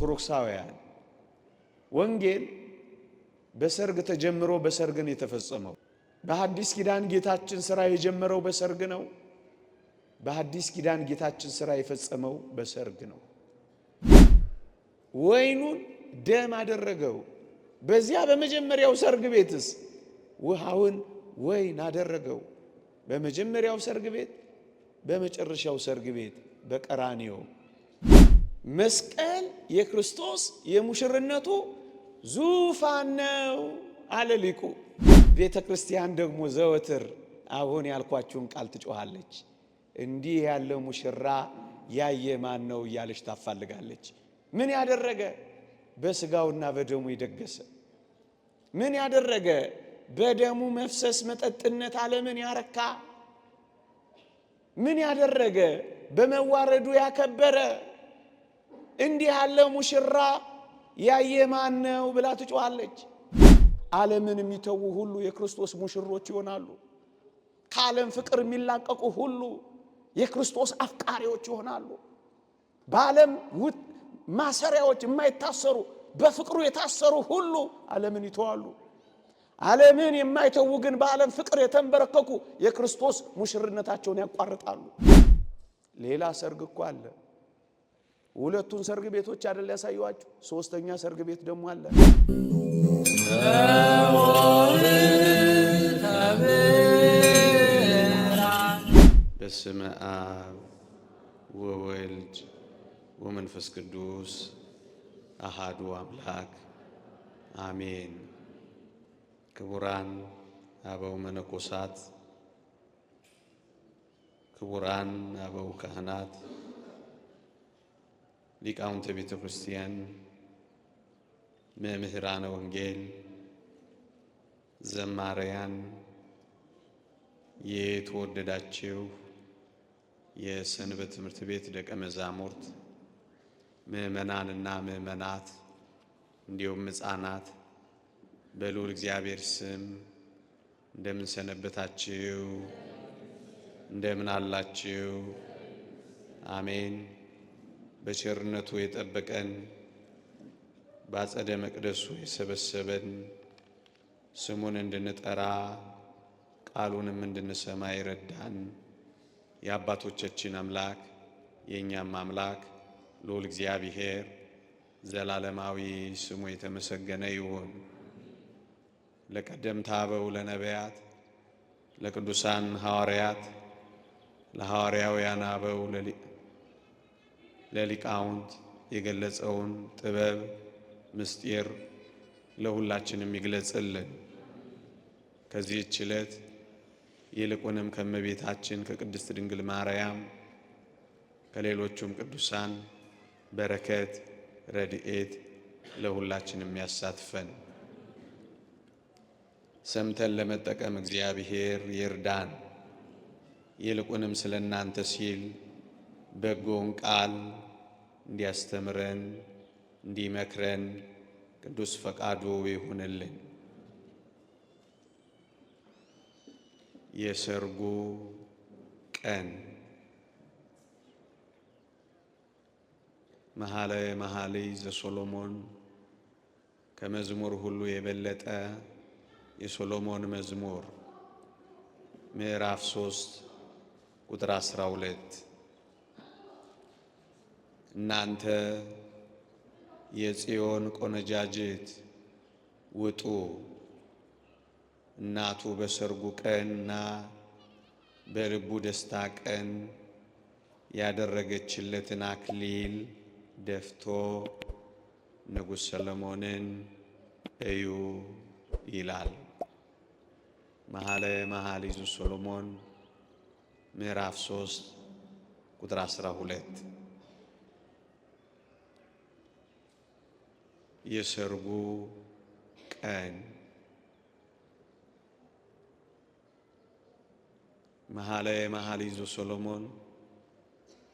ኦርቶዶክሳውያን ወንጌል በሰርግ ተጀምሮ በሰርግ ነው የተፈጸመው። በሐዲስ ኪዳን ጌታችን ሥራ የጀመረው በሰርግ ነው። በሐዲስ ኪዳን ጌታችን ሥራ የፈጸመው በሰርግ ነው። ወይኑን ደም አደረገው። በዚያ በመጀመሪያው ሰርግ ቤትስ ውሃውን ወይን አደረገው። በመጀመሪያው ሰርግ ቤት፣ በመጨረሻው ሰርግ ቤት በቀራንዮ መስቀል የክርስቶስ የሙሽርነቱ ዙፋን ነው አለ ሊቁ። ቤተ ክርስቲያን ደግሞ ዘወትር አሁን ያልኳችሁን ቃል ትጮኻለች። እንዲህ ያለ ሙሽራ ያየ ማን ነው እያለች ታፋልጋለች። ምን ያደረገ? በስጋውና በደሙ የደገሰ። ምን ያደረገ? በደሙ መፍሰስ መጠጥነት ዓለምን ያረካ። ምን ያደረገ? በመዋረዱ ያከበረ። እንዲህ ያለ ሙሽራ ያየ ማን ነው ብላ ትጮኻለች። ዓለምን የሚተዉ ሁሉ የክርስቶስ ሙሽሮች ይሆናሉ። ከዓለም ፍቅር የሚላቀቁ ሁሉ የክርስቶስ አፍቃሪዎች ይሆናሉ። በዓለም ማሰሪያዎች የማይታሰሩ በፍቅሩ የታሰሩ ሁሉ ዓለምን ይተዋሉ። ዓለምን የማይተዉ ግን በዓለም ፍቅር የተንበረከኩ የክርስቶስ ሙሽርነታቸውን ያቋርጣሉ። ሌላ ሰርግ እኮ አለ። ሁለቱን ሰርግ ቤቶች አይደል ያሳዩዋችሁ? ሶስተኛ ሰርግ ቤት ደግሞ አለ። በስመ አብ ወወልድ ወመንፈስ ቅዱስ አሃዱ አምላክ አሜን። ክቡራን አበው መነኮሳት፣ ክቡራን አበው ካህናት፣ ሊቃውንተ ቤተ ክርስቲያን፣ መምህራነ ወንጌል፣ ዘማሪያን፣ የተወደዳችሁ የሰንበት ትምህርት ቤት ደቀ መዛሙርት፣ ምእመናንና ምእመናት እንዲሁም ሕፃናት በልዑል እግዚአብሔር ስም እንደምን ሰነበታችሁ? እንደምን አላችሁ? አሜን። በቸርነቱ የጠበቀን በአጸደ መቅደሱ የሰበሰበን ስሙን እንድንጠራ ቃሉንም እንድንሰማ ይረዳን የአባቶቻችን አምላክ የእኛም አምላክ ልዑል እግዚአብሔር ዘላለማዊ ስሙ የተመሰገነ ይሁን። ለቀደምት አበው ለነቢያት፣ ለቅዱሳን ሐዋርያት፣ ለሐዋርያውያን አበው ለሊቃውንት የገለጸውን ጥበብ ምስጢር ለሁላችንም ይግለጽልን። ከዚህች ዕለት ይልቁንም ከእመቤታችን ከቅድስት ድንግል ማርያም ከሌሎቹም ቅዱሳን በረከት ረድኤት ለሁላችንም ያሳትፈን። ሰምተን ለመጠቀም እግዚአብሔር ይርዳን። ይልቁንም ስለ እናንተ ሲል በጎውን ቃል እንዲያስተምረን እንዲመክረን ቅዱስ ፈቃዱ ይሁንልን። የሰርጉ ቀን መኃልየ መኃልይ ዘሰሎሞን ከመዝሙር ሁሉ የበለጠ የሶሎሞን መዝሙር ምዕራፍ 3 ቁጥር 12 እናንተ የጽዮን ቆነጃጅት ውጡ፣ እናቱ በሰርጉ ቀንና በልቡ ደስታ ቀን ያደረገችለትን አክሊል ደፍቶ ንጉሥ ሰሎሞንን እዩ ይላል። መኃልየ መኃልይ ዘሰሎሞን ምዕራፍ 3 ቁጥር 12 የሰርጉ ቀን መኃልየ መኃልይ ዘሰሎሞን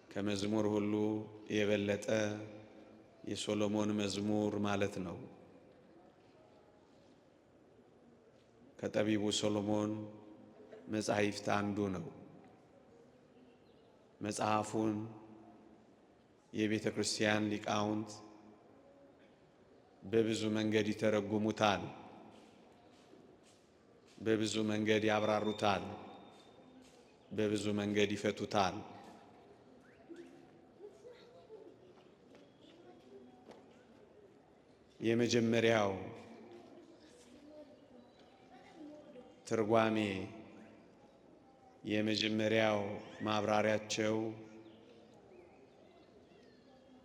ከመዝሙር ሁሉ የበለጠ የሶሎሞን መዝሙር ማለት ነው። ከጠቢቡ ሶሎሞን መጻሕፍት አንዱ ነው። መጽሐፉን የቤተ ክርስቲያን ሊቃውንት በብዙ መንገድ ይተረጉሙታል፣ በብዙ መንገድ ያብራሩታል፣ በብዙ መንገድ ይፈቱታል። የመጀመሪያው ትርጓሜ የመጀመሪያው ማብራሪያቸው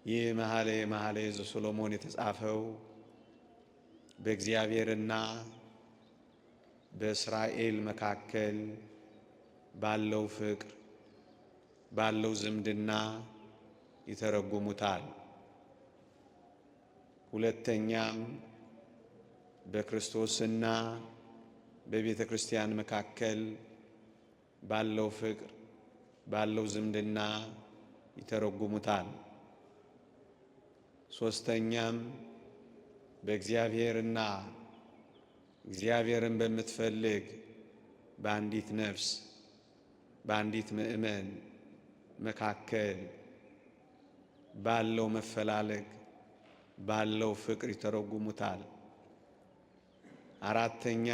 ይህ መኃልየ ዘሰሎሞን የተጻፈው በእግዚአብሔርና በእስራኤል መካከል ባለው ፍቅር ባለው ዝምድና ይተረጉሙታል። ሁለተኛም በክርስቶስና በቤተ ክርስቲያን መካከል ባለው ፍቅር ባለው ዝምድና ይተረጉሙታል። ሶስተኛም በእግዚአብሔርና እግዚአብሔርን በምትፈልግ በአንዲት ነፍስ በአንዲት ምእመን መካከል ባለው መፈላለግ ባለው ፍቅር ይተረጉሙታል። አራተኛ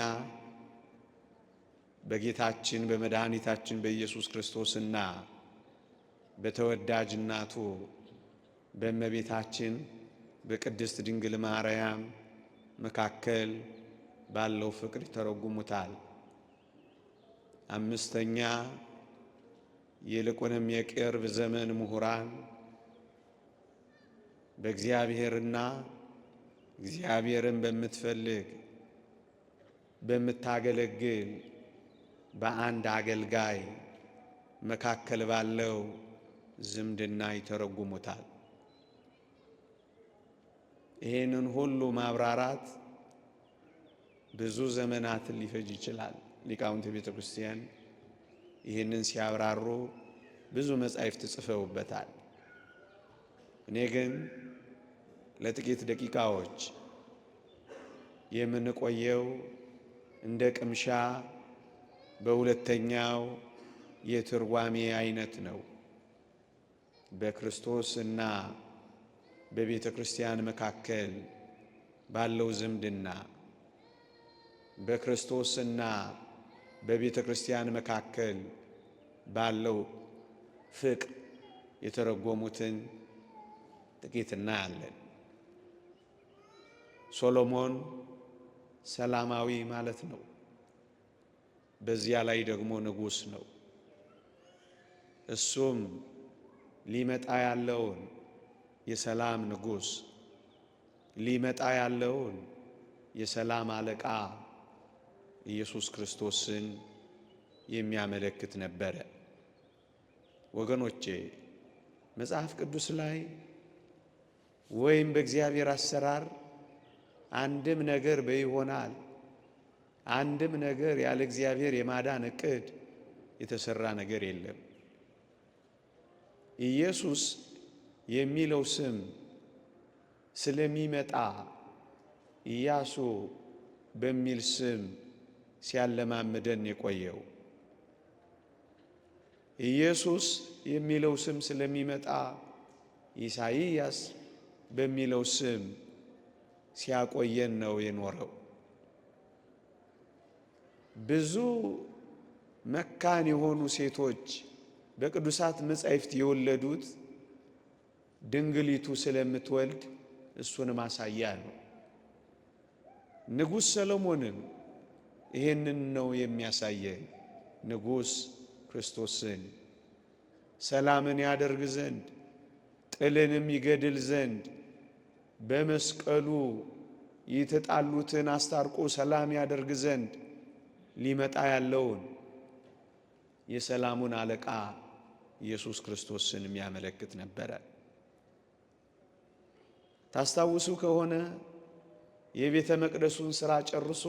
በጌታችን በመድኃኒታችን በኢየሱስ ክርስቶስና በተወዳጅ እናቱ በእመቤታችን በቅድስት ድንግል ማርያም መካከል ባለው ፍቅር ይተረጉሙታል። አምስተኛ ይልቁንም የቅርብ ዘመን ምሁራን በእግዚአብሔርና እግዚአብሔርን በምትፈልግ በምታገለግል በአንድ አገልጋይ መካከል ባለው ዝምድና ይተረጉሙታል። ይህንን ሁሉ ማብራራት ብዙ ዘመናትን ሊፈጅ ይችላል። ሊቃውንተ ቤተ ክርስቲያን ይህንን ሲያብራሩ ብዙ መጻሕፍት ጽፈውበታል። እኔ ግን ለጥቂት ደቂቃዎች የምንቆየው እንደ ቅምሻ በሁለተኛው የትርጓሜ አይነት ነው። በክርስቶስ እና በቤተ ክርስቲያን መካከል ባለው ዝምድና በክርስቶስና በቤተ ክርስቲያን መካከል ባለው ፍቅር የተረጎሙትን ጥቂት እናያለን። ሶሎሞን ሰላማዊ ማለት ነው። በዚያ ላይ ደግሞ ንጉሥ ነው። እሱም ሊመጣ ያለውን የሰላም ንጉሥ ሊመጣ ያለውን የሰላም አለቃ ኢየሱስ ክርስቶስን የሚያመለክት ነበረ። ወገኖቼ መጽሐፍ ቅዱስ ላይ ወይም በእግዚአብሔር አሰራር አንድም ነገር በይሆናል አንድም ነገር ያለ እግዚአብሔር የማዳን ዕቅድ የተሰራ ነገር የለም። ኢየሱስ የሚለው ስም ስለሚመጣ ኢያሱ በሚል ስም ሲያለማምደን የቆየው። ኢየሱስ የሚለው ስም ስለሚመጣ ኢሳይያስ በሚለው ስም ሲያቆየን ነው የኖረው። ብዙ መካን የሆኑ ሴቶች በቅዱሳት መጻሕፍት የወለዱት ድንግሊቱ ስለምትወልድ እሱን ማሳያ ነው። ንጉሥ ሰሎሞንም ይሄንን ነው የሚያሳየን። ንጉሥ ክርስቶስን ሰላምን ያደርግ ዘንድ ጥልንም ይገድል ዘንድ በመስቀሉ የተጣሉትን አስታርቆ ሰላም ያደርግ ዘንድ ሊመጣ ያለውን የሰላሙን አለቃ ኢየሱስ ክርስቶስን የሚያመለክት ነበረ። ታስታውሱ ከሆነ የቤተ መቅደሱን ሥራ ጨርሶ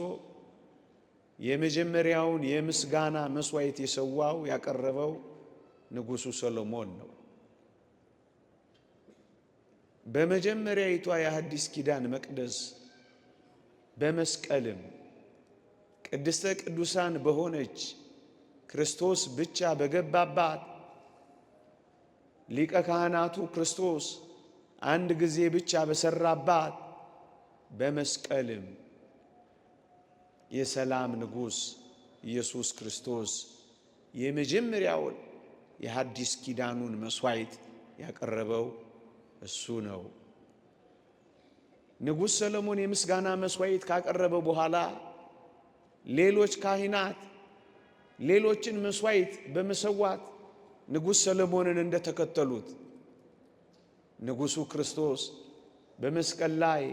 የመጀመሪያውን የምስጋና መስዋዕት የሰዋው ያቀረበው ንጉሡ ሰሎሞን ነው። በመጀመሪያይቷ የሐዲስ ኪዳን መቅደስ በመስቀልም ቅድስተ ቅዱሳን በሆነች ክርስቶስ ብቻ በገባባት ሊቀ ካህናቱ ክርስቶስ አንድ ጊዜ ብቻ በሰራባት በመስቀልም የሰላም ንጉሥ ኢየሱስ ክርስቶስ የመጀመሪያውን የሐዲስ ኪዳኑን መስዋዕት ያቀረበው እሱ ነው። ንጉሥ ሰሎሞን የምስጋና መስዋዕት ካቀረበ በኋላ ሌሎች ካህናት ሌሎችን መስዋዕት በመሰዋት ንጉሥ ሰሎሞንን እንደተከተሉት ንጉሡ ክርስቶስ በመስቀል ላይ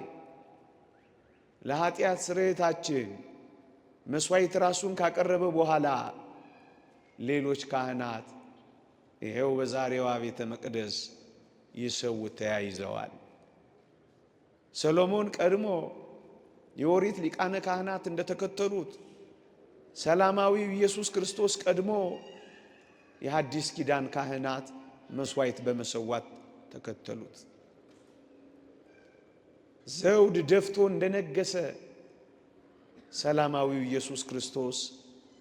ለኃጢአት ስርየታችን መስዋዕት ራሱን ካቀረበ በኋላ ሌሎች ካህናት ይሄው በዛሬዋ ቤተ መቅደስ ይሰው ተያይዘዋል። ሰሎሞን ቀድሞ የኦሪት ሊቃነ ካህናት እንደተከተሉት ሰላማዊው ኢየሱስ ክርስቶስ ቀድሞ የሐዲስ ኪዳን ካህናት መስዋዕት በመሰዋት ተከተሉት። ዘውድ ደፍቶ እንደነገሰ ሰላማዊው ኢየሱስ ክርስቶስ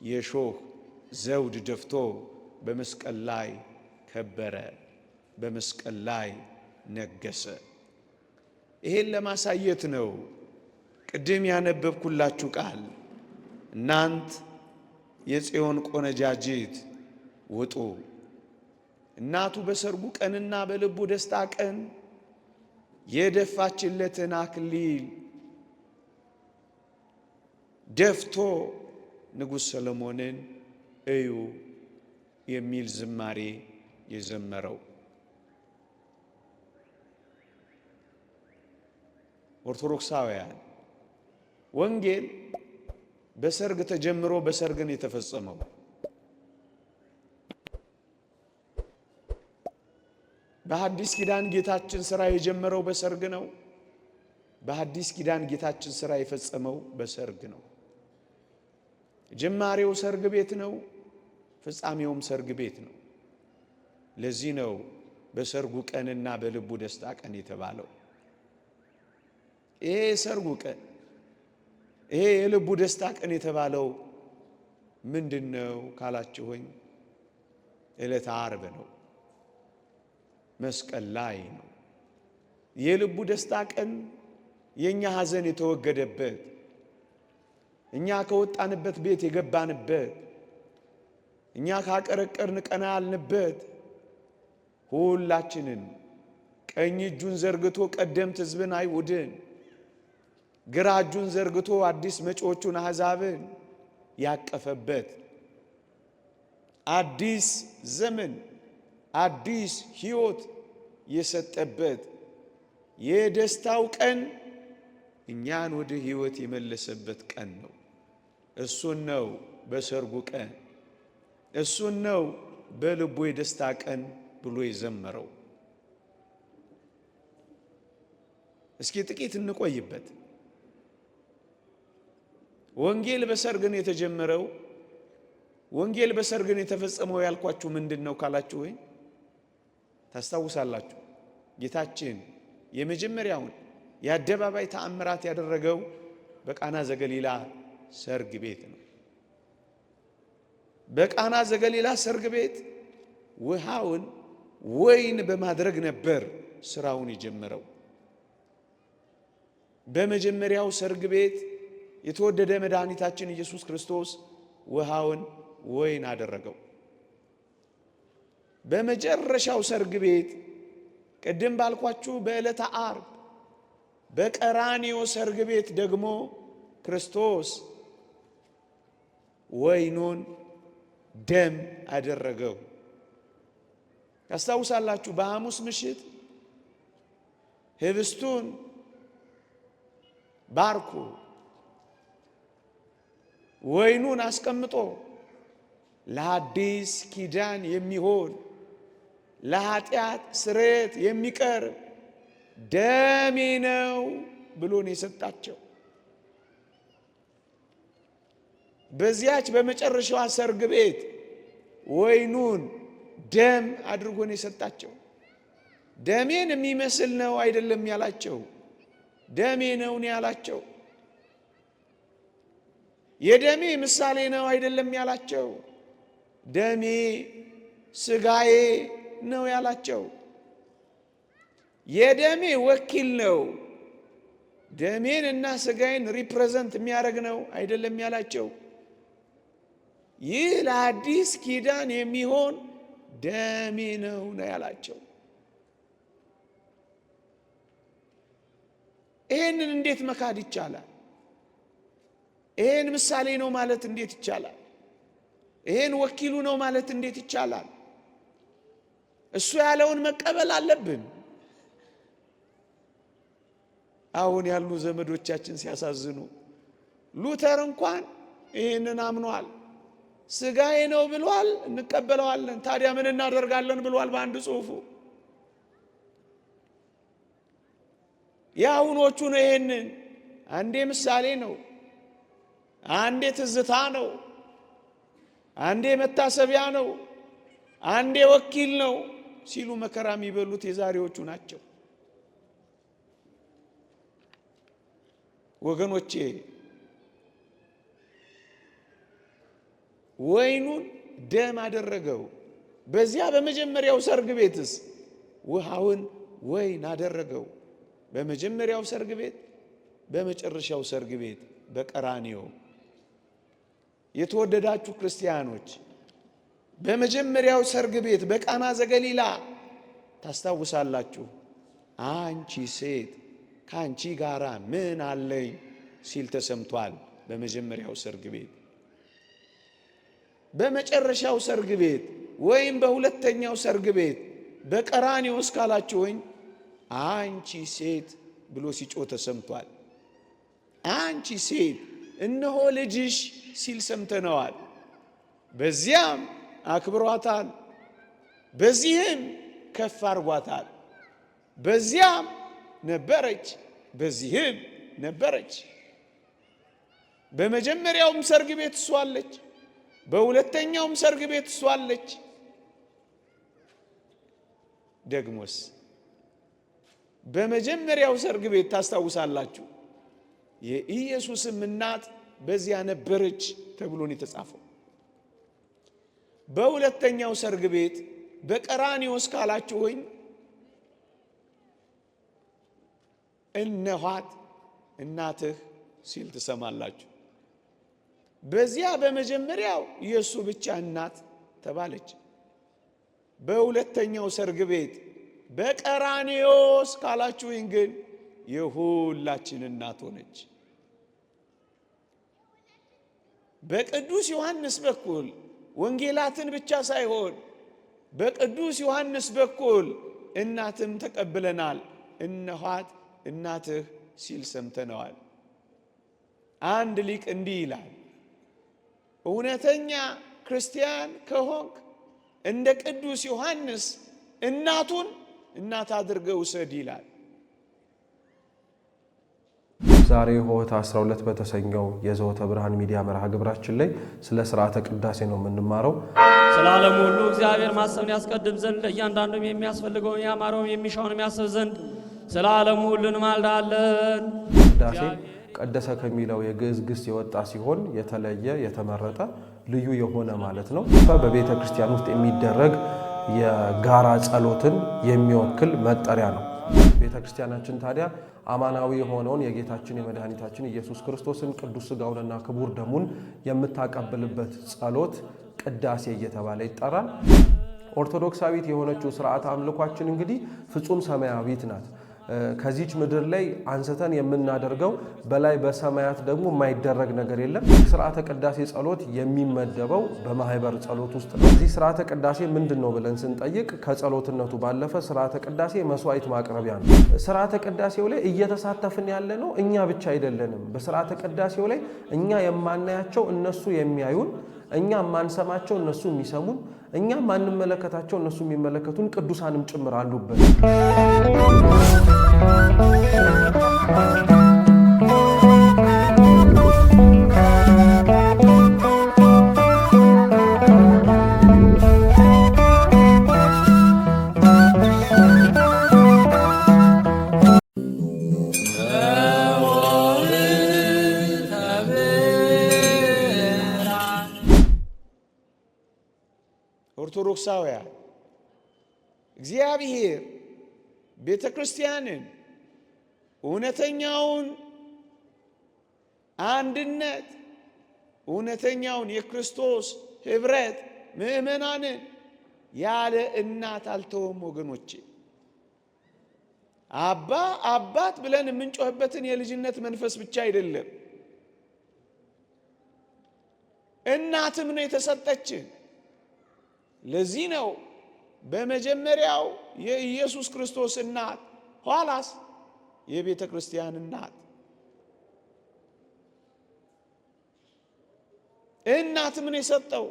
የሾህ ዘውድ ደፍቶ በመስቀል ላይ ከበረ፣ በመስቀል ላይ ነገሰ። ይሄን ለማሳየት ነው ቅድም ያነበብኩላችሁ ቃል እናንት የጽዮን ቆነጃጅት ውጡ። እናቱ በሰርጉ ቀንና በልቡ ደስታ ቀን የደፋችለትን አክሊል ደፍቶ ንጉሥ ሰሎሞንን እዩ የሚል ዝማሬ የዘመረው። ኦርቶዶክሳውያን ወንጌል በሰርግ ተጀምሮ በሰርግ ነው የተፈጸመው። በሐዲስ ኪዳን ጌታችን ሥራ የጀመረው በሰርግ ነው። በሐዲስ ኪዳን ጌታችን ሥራ የፈጸመው በሰርግ ነው። ጅማሬው ሰርግ ቤት ነው፣ ፍጻሜውም ሰርግ ቤት ነው። ለዚህ ነው በሰርጉ ቀንና በልቡ ደስታ ቀን የተባለው። ይሄ የሰርጉ ቀን ይሄ የልቡ ደስታ ቀን የተባለው ምንድነው ካላችሁኝ፣ ዕለተ ዓርብ ነው፣ መስቀል ላይ ነው። የልቡ ደስታ ቀን የኛ ሐዘን የተወገደበት፣ እኛ ከወጣንበት ቤት የገባንበት፣ እኛ ካቀረቀርን ቀና ያልንበት፣ ሁላችንን ቀኝ እጁን ዘርግቶ ቀደምት ሕዝብን አይሁድን፣ ግራ እጁን ዘርግቶ አዲስ መጪዎቹን አሕዛብን ያቀፈበት አዲስ ዘመን አዲስ ሕይወት የሰጠበት የደስታው ቀን እኛን ወደ ሕይወት የመለሰበት ቀን ነው። እሱን ነው በሰርጉ ቀን፣ እሱን ነው በልቡ የደስታ ቀን ብሎ የዘመረው። እስኪ ጥቂት እንቆይበት። ወንጌል በሰርግ ነው የተጀመረው። ወንጌል በሰርግ ነው የተፈጸመው ያልኳችሁ ምንድን ነው ካላችሁ ወይ ታስታውሳላችሁ። ጌታችን የመጀመሪያውን የአደባባይ ተአምራት ያደረገው በቃና ዘገሊላ ሰርግ ቤት ነው። በቃና ዘገሊላ ሰርግ ቤት ውሃውን ወይን በማድረግ ነበር ስራውን የጀመረው። በመጀመሪያው ሰርግ ቤት የተወደደ መድኃኒታችን ኢየሱስ ክርስቶስ ውሃውን ወይን አደረገው። በመጨረሻው ሰርግ ቤት ቅድም ባልኳችሁ በዕለተ ዓርብ በቀራንዮ ሰርግ ቤት ደግሞ ክርስቶስ ወይኑን ደም አደረገው። ታስታውሳላችሁ። በሐሙስ ምሽት ህብስቱን ባርኮ ወይኑን አስቀምጦ ለሐዲስ ኪዳን የሚሆን ለኃጢአት ስርየት የሚቀርብ ደሜ ነው ብሎ ነው የሰጣቸው። በዚያች በመጨረሻዋ ሰርግ ቤት ወይኑን ደም አድርጎ ነው የሰጣቸው። ደሜን የሚመስል ነው አይደለም ያላቸው፣ ደሜ ነው ያላቸው። የደሜ ምሳሌ ነው አይደለም ያላቸው፣ ደሜ ስጋዬ ነው ያላቸው። የደሜ ወኪል ነው፣ ደሜን እና ሥጋዬን ሪፕሬዘንት የሚያደርግ ነው አይደለም ያላቸው። ይህ ለአዲስ ኪዳን የሚሆን ደሜ ነው ያላቸው። ይህንን እንዴት መካድ ይቻላል? ይህን ምሳሌ ነው ማለት እንዴት ይቻላል? ይህን ወኪሉ ነው ማለት እንዴት ይቻላል? እሱ ያለውን መቀበል አለብን። አሁን ያሉ ዘመዶቻችን ሲያሳዝኑ፣ ሉተር እንኳን ይህንን አምኗል። ሥጋዬ ነው ብሏል፣ እንቀበለዋለን። ታዲያ ምን እናደርጋለን ብሏል በአንድ ጽሑፉ። የአሁኖቹ ነው ይህንን አንዴ ምሳሌ ነው፣ አንዴ ትዝታ ነው፣ አንዴ መታሰቢያ ነው፣ አንዴ ወኪል ነው ሲሉ መከራ የሚበሉት የዛሬዎቹ ናቸው። ወገኖቼ ወይኑን ደም አደረገው። በዚያ በመጀመሪያው ሰርግ ቤትስ ውሃውን ወይን አደረገው። በመጀመሪያው ሰርግ ቤት፣ በመጨረሻው ሰርግ ቤት በቀራንዮ። የተወደዳችሁ ክርስቲያኖች በመጀመሪያው ሰርግ ቤት በቃና ዘገሊላ ታስታውሳላችሁ። አንቺ ሴት ከአንቺ ጋራ ምን አለኝ ሲል ተሰምቷል በመጀመሪያው ሰርግ ቤት። በመጨረሻው ሰርግ ቤት ወይም በሁለተኛው ሰርግ ቤት በቀራንዮ እስካላችሁኝ አንቺ ሴት ብሎ ሲጮህ ተሰምቷል። አንቺ ሴት እነሆ ልጅሽ ሲል ሰምተነዋል። በዚያም አክብሯታል፣ በዚህም ከፍ አርጓታል። በዚያም ነበረች፣ በዚህም ነበረች። በመጀመሪያውም ሰርግ ቤት እሷ አለች፣ በሁለተኛውም ሰርግ ቤት እሷ አለች። ደግሞስ በመጀመሪያው ሰርግ ቤት ታስታውሳላችሁ፣ የኢየሱስም እናት በዚያ ነበረች ተብሎ ነው የተጻፈው። በሁለተኛው ሰርግ ቤት በቀራንዮ እስካላችሁኝ እነኋት እናትህ ሲል ትሰማላችሁ። በዚያ በመጀመሪያው የእሱ ብቻ እናት ተባለች። በሁለተኛው ሰርግ ቤት በቀራንዮ እስካላችሁኝ ግን የሁላችን እናት ሆነች። በቅዱስ ዮሐንስ በኩል ወንጌላትን ብቻ ሳይሆን በቅዱስ ዮሐንስ በኩል እናትም ተቀብለናል። እነኋት እናትህ ሲል ሰምተነዋል። አንድ ሊቅ እንዲህ ይላል፣ እውነተኛ ክርስቲያን ከሆንክ እንደ ቅዱስ ዮሐንስ እናቱን እናት አድርገህ ውሰድ ይላል። ዛሬ ሆህት 12 በተሰኘው የዘወተ ብርሃን ሚዲያ መርሃ ግብራችን ላይ ስለ ሥርዓተ ቅዳሴ ነው የምንማረው። ስለ ዓለሙ ሁሉ እግዚአብሔር ማሰብን ያስቀድም ዘንድ ለእያንዳንዱም የሚያስፈልገውን ያማረውን የሚሻውን የሚያስብ ዘንድ ስለ ዓለሙ ሁሉ እንማልዳለን። ቅዳሴ ቀደሰ ከሚለው የግዕዝ ግስ የወጣ ሲሆን የተለየ የተመረጠ ልዩ የሆነ ማለት ነው። በቤተ ክርስቲያን ውስጥ የሚደረግ የጋራ ጸሎትን የሚወክል መጠሪያ ነው። ቤተ ክርስቲያናችን ታዲያ አማናዊ የሆነውን የጌታችን የመድኃኒታችን ኢየሱስ ክርስቶስን ቅዱስ ሥጋውንና ክቡር ደሙን የምታቀብልበት ጸሎት ቅዳሴ እየተባለ ይጠራል። ኦርቶዶክሳዊት የሆነችው ሥርዓተ አምልኳችን እንግዲህ ፍጹም ሰማያዊት ናት። ከዚች ምድር ላይ አንስተን የምናደርገው በላይ በሰማያት ደግሞ የማይደረግ ነገር የለም። ሥርዓተ ቅዳሴ ጸሎት የሚመደበው በማህበር ጸሎት ውስጥ ነው። እዚህ ሥርዓተ ቅዳሴ ምንድን ነው ብለን ስንጠይቅ ከጸሎትነቱ ባለፈ ሥርዓተ ቅዳሴ መስዋዕት ማቅረቢያ ነው። ሥርዓተ ቅዳሴው ላይ እየተሳተፍን ያለ ነው እኛ ብቻ አይደለንም። በሥርዓተ ቅዳሴው ላይ እኛ የማናያቸው እነሱ የሚያዩን፣ እኛ የማንሰማቸው እነሱ የሚሰሙን፣ እኛ ማንመለከታቸው እነሱ የሚመለከቱን ቅዱሳንም ጭምር አሉበት። ኦርቶዶክሳውያን እግዚአብሔር ቤተ ክርስቲያንን እውነተኛውን አንድነት፣ እውነተኛውን የክርስቶስ ኅብረት ምእመናንን ያለ እናት አልተወም ወገኖቼ። አባት ብለን የምንጮህበትን የልጅነት መንፈስ ብቻ አይደለም፣ እናትም ነው የተሰጠችን። ለዚህ ነው በመጀመሪያው የኢየሱስ ክርስቶስ እናት፣ ኋላስ የቤተ ክርስቲያን እናት። እናትም ነው የሰጠው።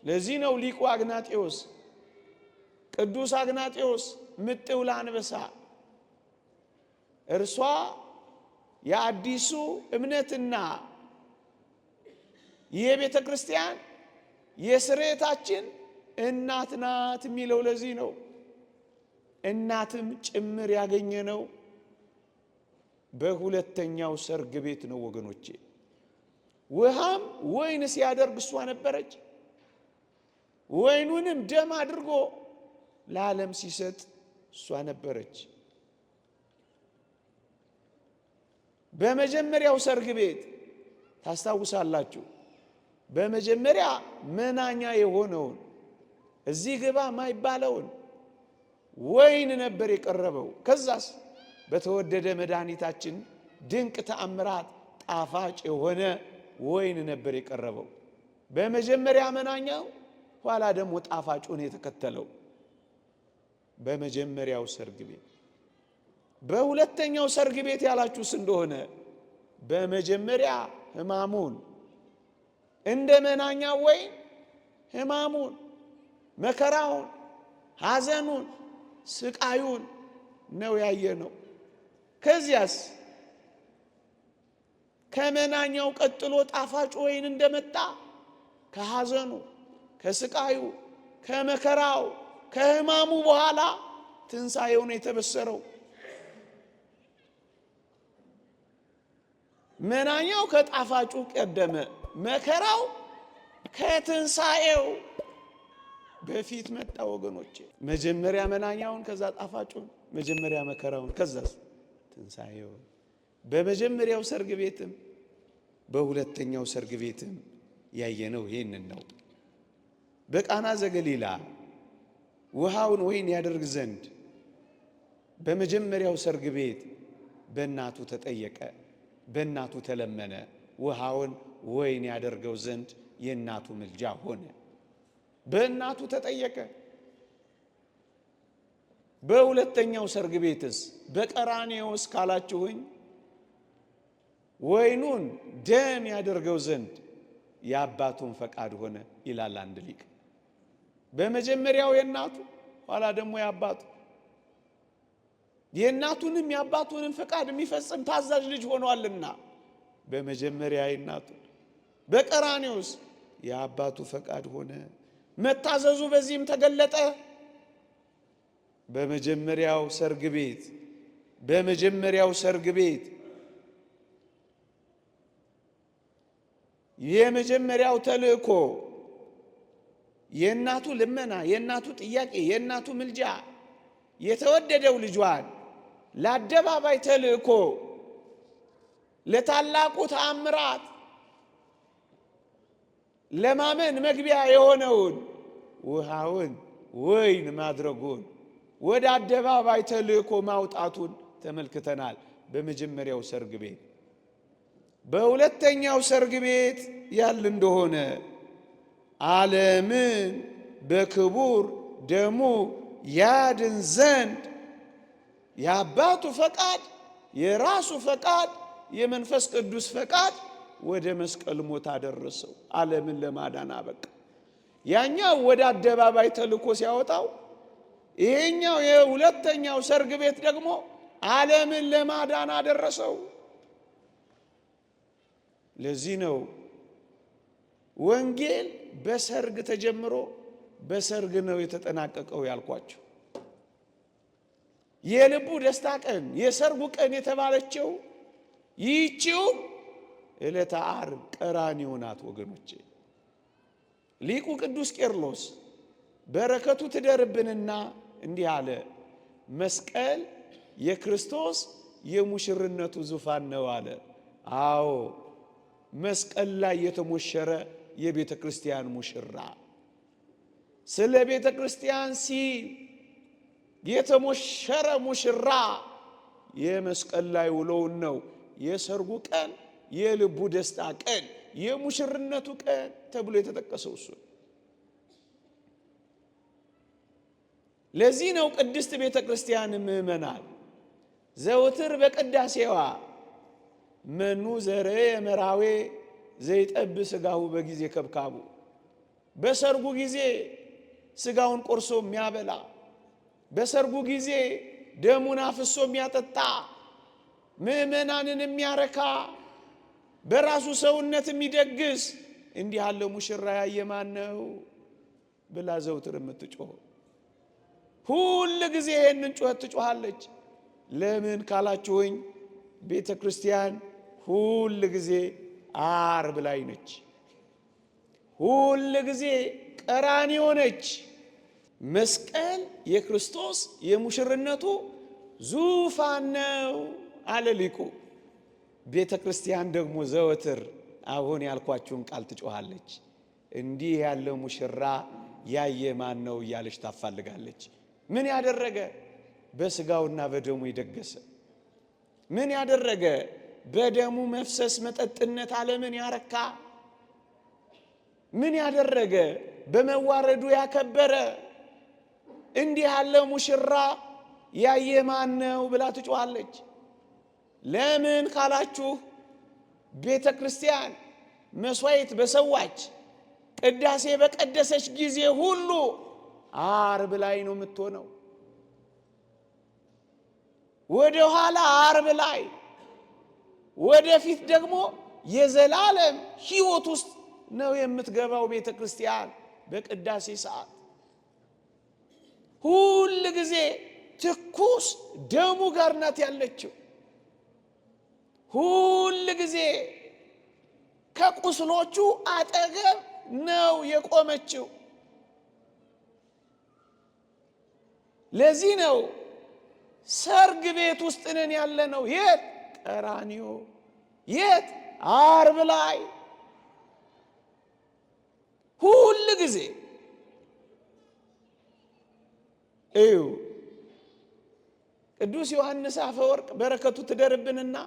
ለዚህ ነው ሊቁ አግናጤዎስ፣ ቅዱስ አግናጤዎስ ምጥው ለአንበሳ፣ እርሷ የአዲሱ እምነትና የቤተ ክርስቲያን የስርየታችን እናት ናት የሚለው ለዚህ ነው። እናትም ጭምር ያገኘ ነው በሁለተኛው ሰርግ ቤት ነው ወገኖቼ። ውሃም ወይን ሲያደርግ እሷ ነበረች። ወይኑንም ደም አድርጎ ለዓለም ሲሰጥ እሷ ነበረች። በመጀመሪያው ሰርግ ቤት ታስታውሳላችሁ፣ በመጀመሪያ መናኛ የሆነውን እዚህ ግባ ማይባለውን ወይን ነበር የቀረበው። ከዛስ በተወደደ መድኃኒታችን ድንቅ ተአምራት ጣፋጭ የሆነ ወይን ነበር የቀረበው። በመጀመሪያ መናኛው፣ ኋላ ደግሞ ጣፋጩን የተከተለው በመጀመሪያው ሰርግ ቤት። በሁለተኛው ሰርግ ቤት ያላችሁስ እንደሆነ በመጀመሪያ ሕማሙን እንደ መናኛው ወይን ሕማሙን፣ መከራውን፣ ሐዘኑን፣ ስቃዩን ነው ያየነው። ከዚያስ ከመናኛው ቀጥሎ ጣፋጭ ወይን እንደመጣ ከሐዘኑ፣ ከስቃዩ፣ ከመከራው፣ ከሕማሙ በኋላ ትንሣኤው ነው የተበሰረው። መናኛው ከጣፋጩ ቀደመ፣ መከራው ከትንሣኤው በፊት መጣ ወገኖቼ። መጀመሪያ መናኛውን፣ ከዛ ጣፋጩን፣ መጀመሪያ መከራውን፣ ከዛ ትንሣኤው። በመጀመሪያው ሰርግ ቤትም በሁለተኛው ሰርግ ቤትም ያየነው ይህንን ነው። በቃና ዘገሊላ ውሃውን ወይን ያደርግ ዘንድ በመጀመሪያው ሰርግ ቤት በእናቱ ተጠየቀ፣ በእናቱ ተለመነ። ውሃውን ወይን ያደርገው ዘንድ የእናቱ ምልጃ ሆነ። በእናቱ ተጠየቀ። በሁለተኛው ሰርግ ቤትስ በቀራንዮስ ካላችሁኝ ወይኑን ደም ያደርገው ዘንድ የአባቱን ፈቃድ ሆነ ይላል አንድ ሊቅ። በመጀመሪያው የእናቱ ኋላ ደግሞ የአባቱ፣ የእናቱንም የአባቱንም ፈቃድ የሚፈጽም ታዛዥ ልጅ ሆኗልና በመጀመሪያ የእናቱ፣ በቀራንዮስ የአባቱ ፈቃድ ሆነ። መታዘዙ በዚህም ተገለጠ። በመጀመሪያው ሰርግ ቤት የመጀመሪያው ተልእኮ የእናቱ ልመና፣ የእናቱ ጥያቄ፣ የእናቱ ምልጃ የተወደደው ልጇን ለአደባባይ ተልእኮ ለታላቁ ተአምራት ለማመን መግቢያ የሆነውን ውሃውን ወይን ማድረጉን ወደ አደባባይ ተልእኮ ማውጣቱን ተመልክተናል በመጀመሪያው ሰርግ ቤት። በሁለተኛው ሰርግ ቤት ያል እንደሆነ ዓለምን በክቡር ደሙ ያድን ዘንድ የአባቱ ፈቃድ፣ የራሱ ፈቃድ፣ የመንፈስ ቅዱስ ፈቃድ ወደ መስቀል ሞት አደረሰው። ዓለምን ለማዳን አበቃ። ያኛው ወደ አደባባይ ተልኮ ሲያወጣው፣ ይሄኛው የሁለተኛው ሰርግ ቤት ደግሞ ዓለምን ለማዳን አደረሰው። ለዚህ ነው ወንጌል በሰርግ ተጀምሮ በሰርግ ነው የተጠናቀቀው ያልኳቸው። የልቡ ደስታ ቀን፣ የሰርጉ ቀን የተባለችው ይህችው ዕለተ ዓርብ ቀራንዮ ናት ወገኖቼ። ሊቁ ቅዱስ ቄርሎስ በረከቱ ትደርብንና እንዲህ አለ። መስቀል የክርስቶስ የሙሽርነቱ ዙፋን ነው አለ። አዎ መስቀል ላይ የተሞሸረ የቤተ ክርስቲያን ሙሽራ ስለ ቤተ ክርስቲያን ሲል የተሞሸረ ሙሽራ የመስቀል ላይ ውሎውን ነው የሰርጉ ቀን፣ የልቡ ደስታ ቀን፣ የሙሽርነቱ ቀን ተብሎ የተጠቀሰው እሱ። ለዚህ ነው ቅድስት ቤተ ክርስቲያን ምእመናን ዘውትር በቅዳሴዋ መኑ ዘርእ የመራዌ ዘይጠብ ሥጋሁ በጊዜ ከብካቡ፣ በሰርጉ ጊዜ ሥጋውን ቆርሶ የሚያበላ፣ በሰርጉ ጊዜ ደሙን አፍሶ የሚያጠጣ፣ ምእመናንን የሚያረካ፣ በራሱ ሰውነት የሚደግስ እንዲህ ያለ ሙሽራ ያየ ማን ነው ብላ ዘውትር የምትጮህ ሁል ጊዜ ይህንን ጩኸት ትጮኻለች። ለምን ካላችሁኝ ቤተ ክርስቲያን ሁል ጊዜ ዓርብ ላይ ነች፣ ሁል ጊዜ ቀራንዮ ነች። መስቀል የክርስቶስ የሙሽርነቱ ዙፋን ነው አለ ሊቁ። ቤተ ክርስቲያን ደግሞ ዘወትር አሁን ያልኳችሁን ቃል ትጮኻለች። እንዲህ ያለ ሙሽራ ያየ ማን ነው እያለች ታፋልጋለች። ምን ያደረገ? በስጋውና በደሙ የደገሰ። ምን ያደረገ? በደሙ መፍሰስ መጠጥነት ዓለምን ያረካ። ምን ያደረገ? በመዋረዱ ያከበረ። እንዲህ ያለ ሙሽራ ያየ ማን ነው ብላ ትጮኻለች። ለምን ካላችሁ ቤተ ክርስቲያን መስዋዕት በሰዋች ቅዳሴ በቀደሰች ጊዜ ሁሉ ዓርብ ላይ ነው የምትሆነው። ወደ ኋላ ዓርብ ላይ፣ ወደፊት ደግሞ የዘላለም ሕይወት ውስጥ ነው የምትገባው ቤተ ክርስቲያን በቅዳሴ ሰዓት። ሁል ጊዜ ትኩስ ደሙ ጋር ናት ያለችው። ሁል ጊዜ ከቁስሎቹ አጠገብ ነው የቆመችው። ለዚህ ነው ሰርግ ቤት ውስጥ ነን ያለ ነው። የት? ቀራንዮ። የት? ዓርብ ላይ። ሁል ጊዜ እዩ። ቅዱስ ዮሐንስ አፈወርቅ በረከቱ ትደርብንና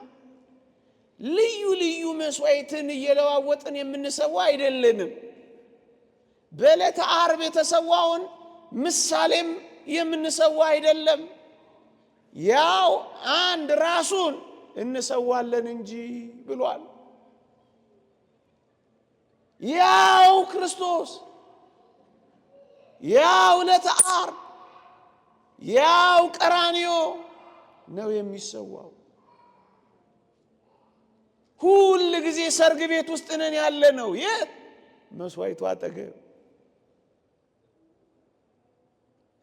ልዩ ልዩ መስዋዕትን እየለዋወጥን የምንሰዋ አይደለንም። በዕለተ ዓርብ የተሰዋውን ምሳሌም የምንሰዋ አይደለም። ያው አንድ ራሱን እንሰዋለን እንጂ ብሏል። ያው ክርስቶስ፣ ያው ዕለተ ዓርብ፣ ያው ቀራንዮ ነው የሚሰዋው። ሁል ጊዜ ሰርግ ቤት ውስጥ ነን ያለ ነው። የት? መስዋዕቱ አጠገብ።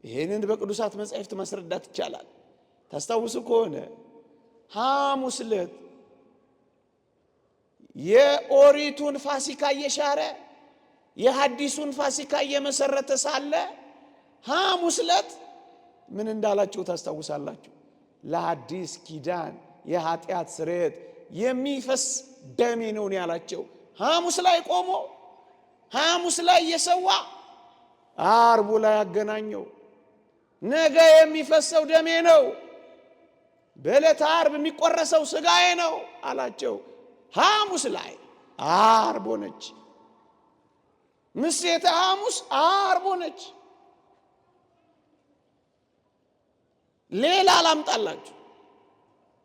ይህንን በቅዱሳት መጻሕፍት ማስረዳት ይቻላል። ታስታውሱ ከሆነ ሐሙስ ዕለት የኦሪቱን ፋሲካ እየሻረ የሐዲሱን ፋሲካ እየመሰረተ ሳለ ሐሙስ ዕለት ምን እንዳላችሁ ታስታውሳላችሁ? ለሐዲስ ኪዳን የኃጢአት ስርየት የሚፈስ ደሜ ነው ያላቸው። ሐሙስ ላይ ቆሞ ሐሙስ ላይ የሰዋ ዓርቡ ላይ ያገናኘው። ነገ የሚፈሰው ደሜ ነው፣ በዕለተ ዓርብ የሚቆረሰው ሥጋዬ ነው አላቸው። ሐሙስ ላይ ዓርብ ሆነች። ምሴተ ሐሙስ ዓርብ ሆነች። ሌላ ላምጣላችሁ።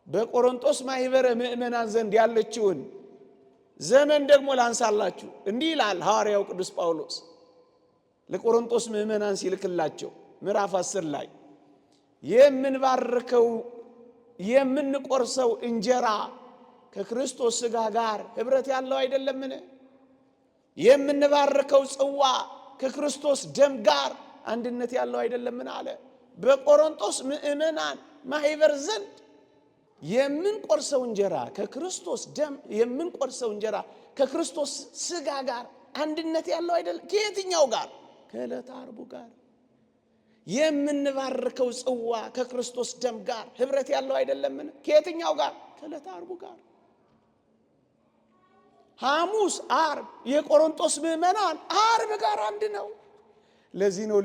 በቆሮንቶስ ማኅበረ ምእመናን ዘንድ ያለችውን ዘመን ደግሞ ላንሳላችሁ። እንዲህ ይላል ሐዋርያው ቅዱስ ጳውሎስ ለቆሮንቶስ ምእመናን ሲልክላቸው ምዕራፍ 10 ላይ የምንባርከው የምንቆርሰው እንጀራ ከክርስቶስ ሥጋ ጋር ኅብረት ያለው አይደለምን? የምንባርከው ጽዋ ከክርስቶስ ደም ጋር አንድነት ያለው አይደለምን አለ። በቆሮንቶስ ምእመናን ማኅበር ዘንድ የምንቆርሰው እንጀራ ከክርስቶስ ደም የምንቆርሰው እንጀራ ከክርስቶስ ሥጋ ጋር አንድነት ያለው አይደለም። ከየትኛው ጋር? ከዕለተ ዓርቡ ጋር። የምንባርከው ጽዋ ከክርስቶስ ደም ጋር ህብረት ያለው አይደለምን? ከየትኛው ጋር? ከዕለተ ዓርቡ ጋር። ሐሙስ፣ ዓርብ የቆሮንቶስ ምዕመናን ዓርብ ጋር አንድ ነው። ለዚህ ነው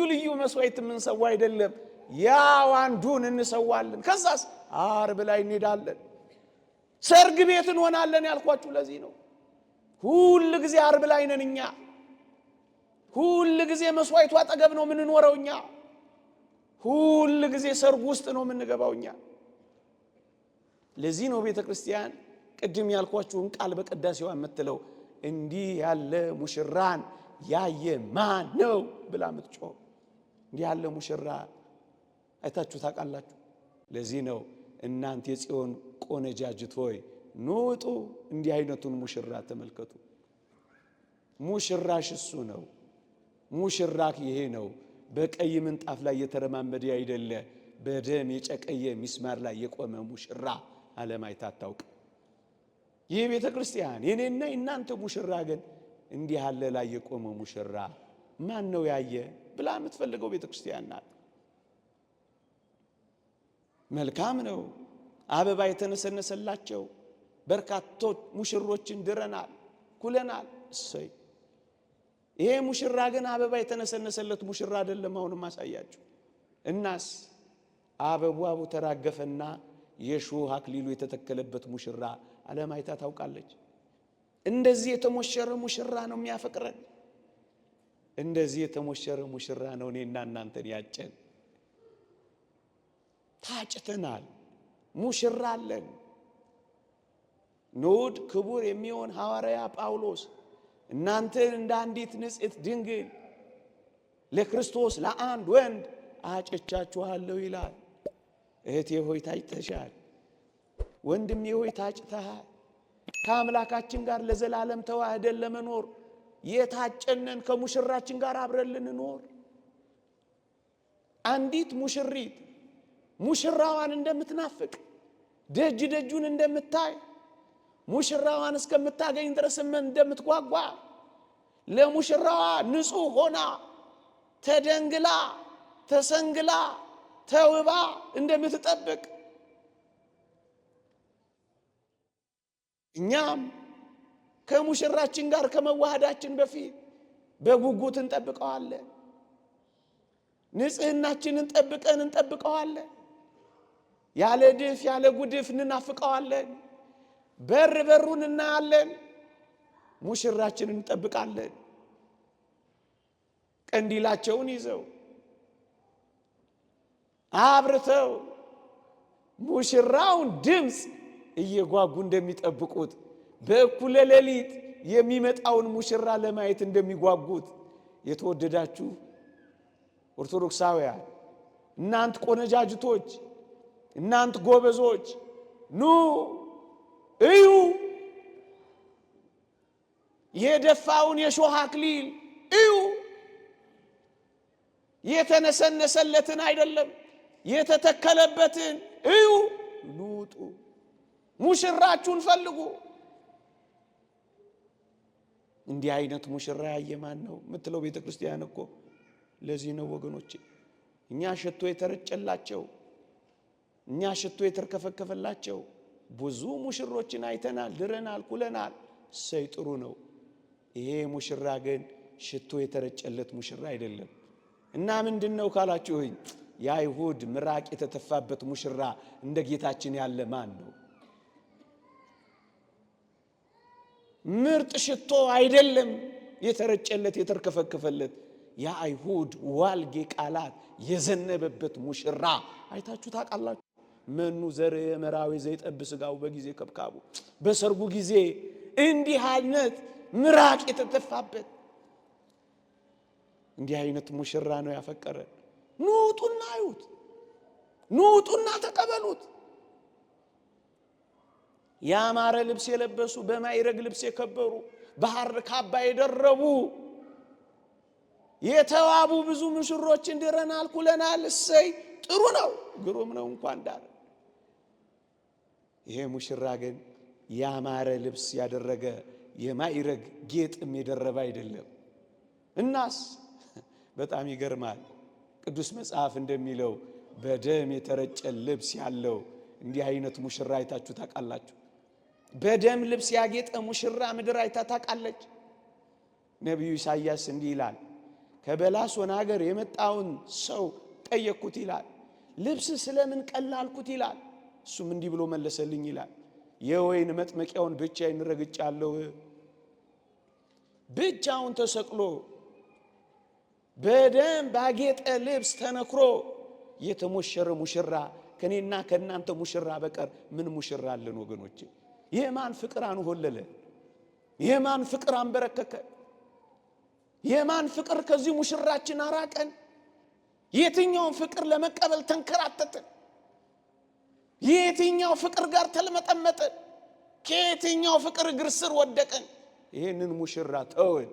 ልዩ መስዋዕት የምንሰዋ አይደለም፣ ያው አንዱን እንሰዋለን። ከዛስ ዓርብ ላይ እንሄዳለን፣ ሰርግ ቤት እንሆናለን ያልኳችሁ ለዚህ ነው። ሁል ጊዜ ዓርብ ላይ ነን እኛ። ሁል ጊዜ መስዋዕቱ አጠገብ ነው የምንኖረው እኛ። ሁል ጊዜ ሰርግ ውስጥ ነው የምንገባው እኛ። ለዚህ ነው ቤተ ክርስቲያን ቅድም ያልኳችሁን ቃል በቅዳሴዋ የምትለው እንዲህ ያለ ሙሽራን ያየ ማን ነው ብላ የምትጮህ። እንዲህ ያለ ሙሽራ አይታችሁ ታውቃላችሁ? ለዚህ ነው እናንተ የጽዮን ቆነጃጅት ሆይ ኑ ውጡ፣ እንዲህ አይነቱን ሙሽራ ተመልከቱ። ሙሽራሽ እሱ ነው። ሙሽራክ ይሄ ነው። በቀይ ምንጣፍ ላይ የተረማመደ አይደለ፣ በደም የጨቀየ ሚስማር ላይ የቆመ ሙሽራ ዓለም አይታ አታውቅም። ይህ ቤተ ክርስቲያን የኔና የናንተ ሙሽራ ግን እንዲህ ያለ ላይ የቆመ ሙሽራ ማን ነው ያየ ብላ የምትፈልገው ቤተ ክርስቲያን ናት። መልካም ነው። አበባ የተነሰነሰላቸው በርካቶች ሙሽሮችን ድረናል፣ ኩለናል። እሰይ። ይሄ ሙሽራ ግን አበባ የተነሰነሰለት ሙሽራ አይደለም። አሁንም ማሳያችሁ። እናስ አበባው ተራገፈና የሾህ አክሊሉ የተተከለበት ሙሽራ ዓለም አይታ ታውቃለች? እንደዚህ የተሞሸረ ሙሽራ ነው የሚያፈቅረን። እንደዚህ የተሞሸረ ሙሽራ ነው እኔና እናንተን ያጨን። ታጭተናል፣ ሙሽራ አለን። ንዑድ ክቡር የሚሆን ሐዋርያ ጳውሎስ እናንተን እንደ አንዲት ንጽሕት ድንግል ለክርስቶስ ለአንድ ወንድ አጭቻችኋለሁ ይላል። እህቴ ሆይ ታጭተሻል። ወንድሜ ሆይ ታጭተሃል። ከአምላካችን ጋር ለዘላለም ተዋህደን ለመኖር የታጨነን ከሙሽራችን ጋር አብረን ልንኖር። አንዲት ሙሽሪት ሙሽራዋን እንደምትናፍቅ ደጅ ደጁን እንደምታይ ሙሽራዋን እስከምታገኝ ድረስ እንደምትጓጓ ለሙሽራዋ ንጹሕ ሆና ተደንግላ ተሰንግላ ተውባ እንደምትጠብቅ እኛም ከሙሽራችን ጋር ከመዋሃዳችን በፊት በጉጉት እንጠብቀዋለን። ንጽህናችንን ጠብቀን እንጠብቀዋለን። ያለ ድፍ ያለ ጉድፍ እንናፍቀዋለን። በር በሩን እናያለን። ሙሽራችንን እንጠብቃለን። ቀንዲላቸውን ይዘው አብርተው ሙሽራውን ድምፅ እየጓጉ እንደሚጠብቁት በእኩለ ሌሊት የሚመጣውን ሙሽራ ለማየት እንደሚጓጉት የተወደዳችሁ ኦርቶዶክሳውያን እናንት ቆነጃጅቶች፣ እናንት ጎበዞች ኑ እዩ። የደፋውን የሾህ አክሊል እዩ። የተነሰነሰለትን አይደለም የተተከለበትን እዩ። ኑጡ፣ ሙሽራችሁን ፈልጉ። እንዲህ አይነት ሙሽራ ያየ ማን ነው የምትለው ቤተ ክርስቲያን እኮ ለዚህ ነው ወገኖቼ። እኛ ሽቶ የተረጨላቸው፣ እኛ ሽቶ የተርከፈከፈላቸው ብዙ ሙሽሮችን አይተናል፣ ድረናል፣ ኩለናል። እሰይ ጥሩ ነው። ይሄ ሙሽራ ግን ሽቶ የተረጨለት ሙሽራ አይደለም። እና ምንድነው ካላችሁኝ የአይሁድ ምራቅ የተተፋበት ሙሽራ እንደ ጌታችን ያለ ማን ነው? ምርጥ ሽቶ አይደለም የተረጨለት የተርከፈከፈለት፣ የአይሁድ ዋልጌ ቃላት የዘነበበት ሙሽራ አይታችሁ ታውቃላችሁ? መኑ ዘርእ መራዊ ዘይጠብ ሥጋው በጊዜ ከብካቡ። በሰርጉ ጊዜ እንዲህ አይነት ምራቅ የተተፋበት እንዲህ አይነት ሙሽራ ነው ያፈቀረን። ኑጡና አዩት፣ ኑጡና ተቀበሉት። ያማረ ልብስ የለበሱ በማይረግ ልብስ የከበሩ በሐር ካባ የደረቡ የተዋቡ ብዙ ሙሽሮችን ድረናል፣ ኩለናል። እሰይ ጥሩ ነው፣ ግሩም ነው እንኳን ዳር። ይሄ ሙሽራ ግን ያማረ ልብስ ያደረገ የማይረግ ጌጥም የደረበ አይደለም። እናስ በጣም ይገርማል። ቅዱስ መጽሐፍ እንደሚለው በደም የተረጨ ልብስ ያለው እንዲህ አይነት ሙሽራ አይታችሁ ታውቃላችሁ? በደም ልብስ ያጌጠ ሙሽራ ምድር አይታ ታውቃለች? ነቢዩ ኢሳይያስ እንዲህ ይላል፣ ከበላሶን ሀገር የመጣውን ሰው ጠየቅኩት ይላል። ልብስ ስለምን ቀላልኩት ይላል። እሱም እንዲህ ብሎ መለሰልኝ ይላል፣ የወይን መጥመቂያውን ብቻዬን ረግጫለሁ። ብቻውን ተሰቅሎ በደም ባጌጠ ልብስ ተነክሮ የተሞሸረ ሙሽራ ከኔና ከናንተ ሙሽራ በቀር ምን ሙሽራ አለን ወገኖቼ? የማን ፍቅር አንሆለለ? የማን ፍቅር አንበረከከ? የማን ፍቅር ከዚህ ሙሽራችን አራቀን? የትኛውን ፍቅር ለመቀበል ተንከራተትን? የትኛው ፍቅር ጋር ተለመጠመጥን? ከየትኛው ፍቅር እግር ስር ወደቀን? ይህንን ሙሽራ ተወን።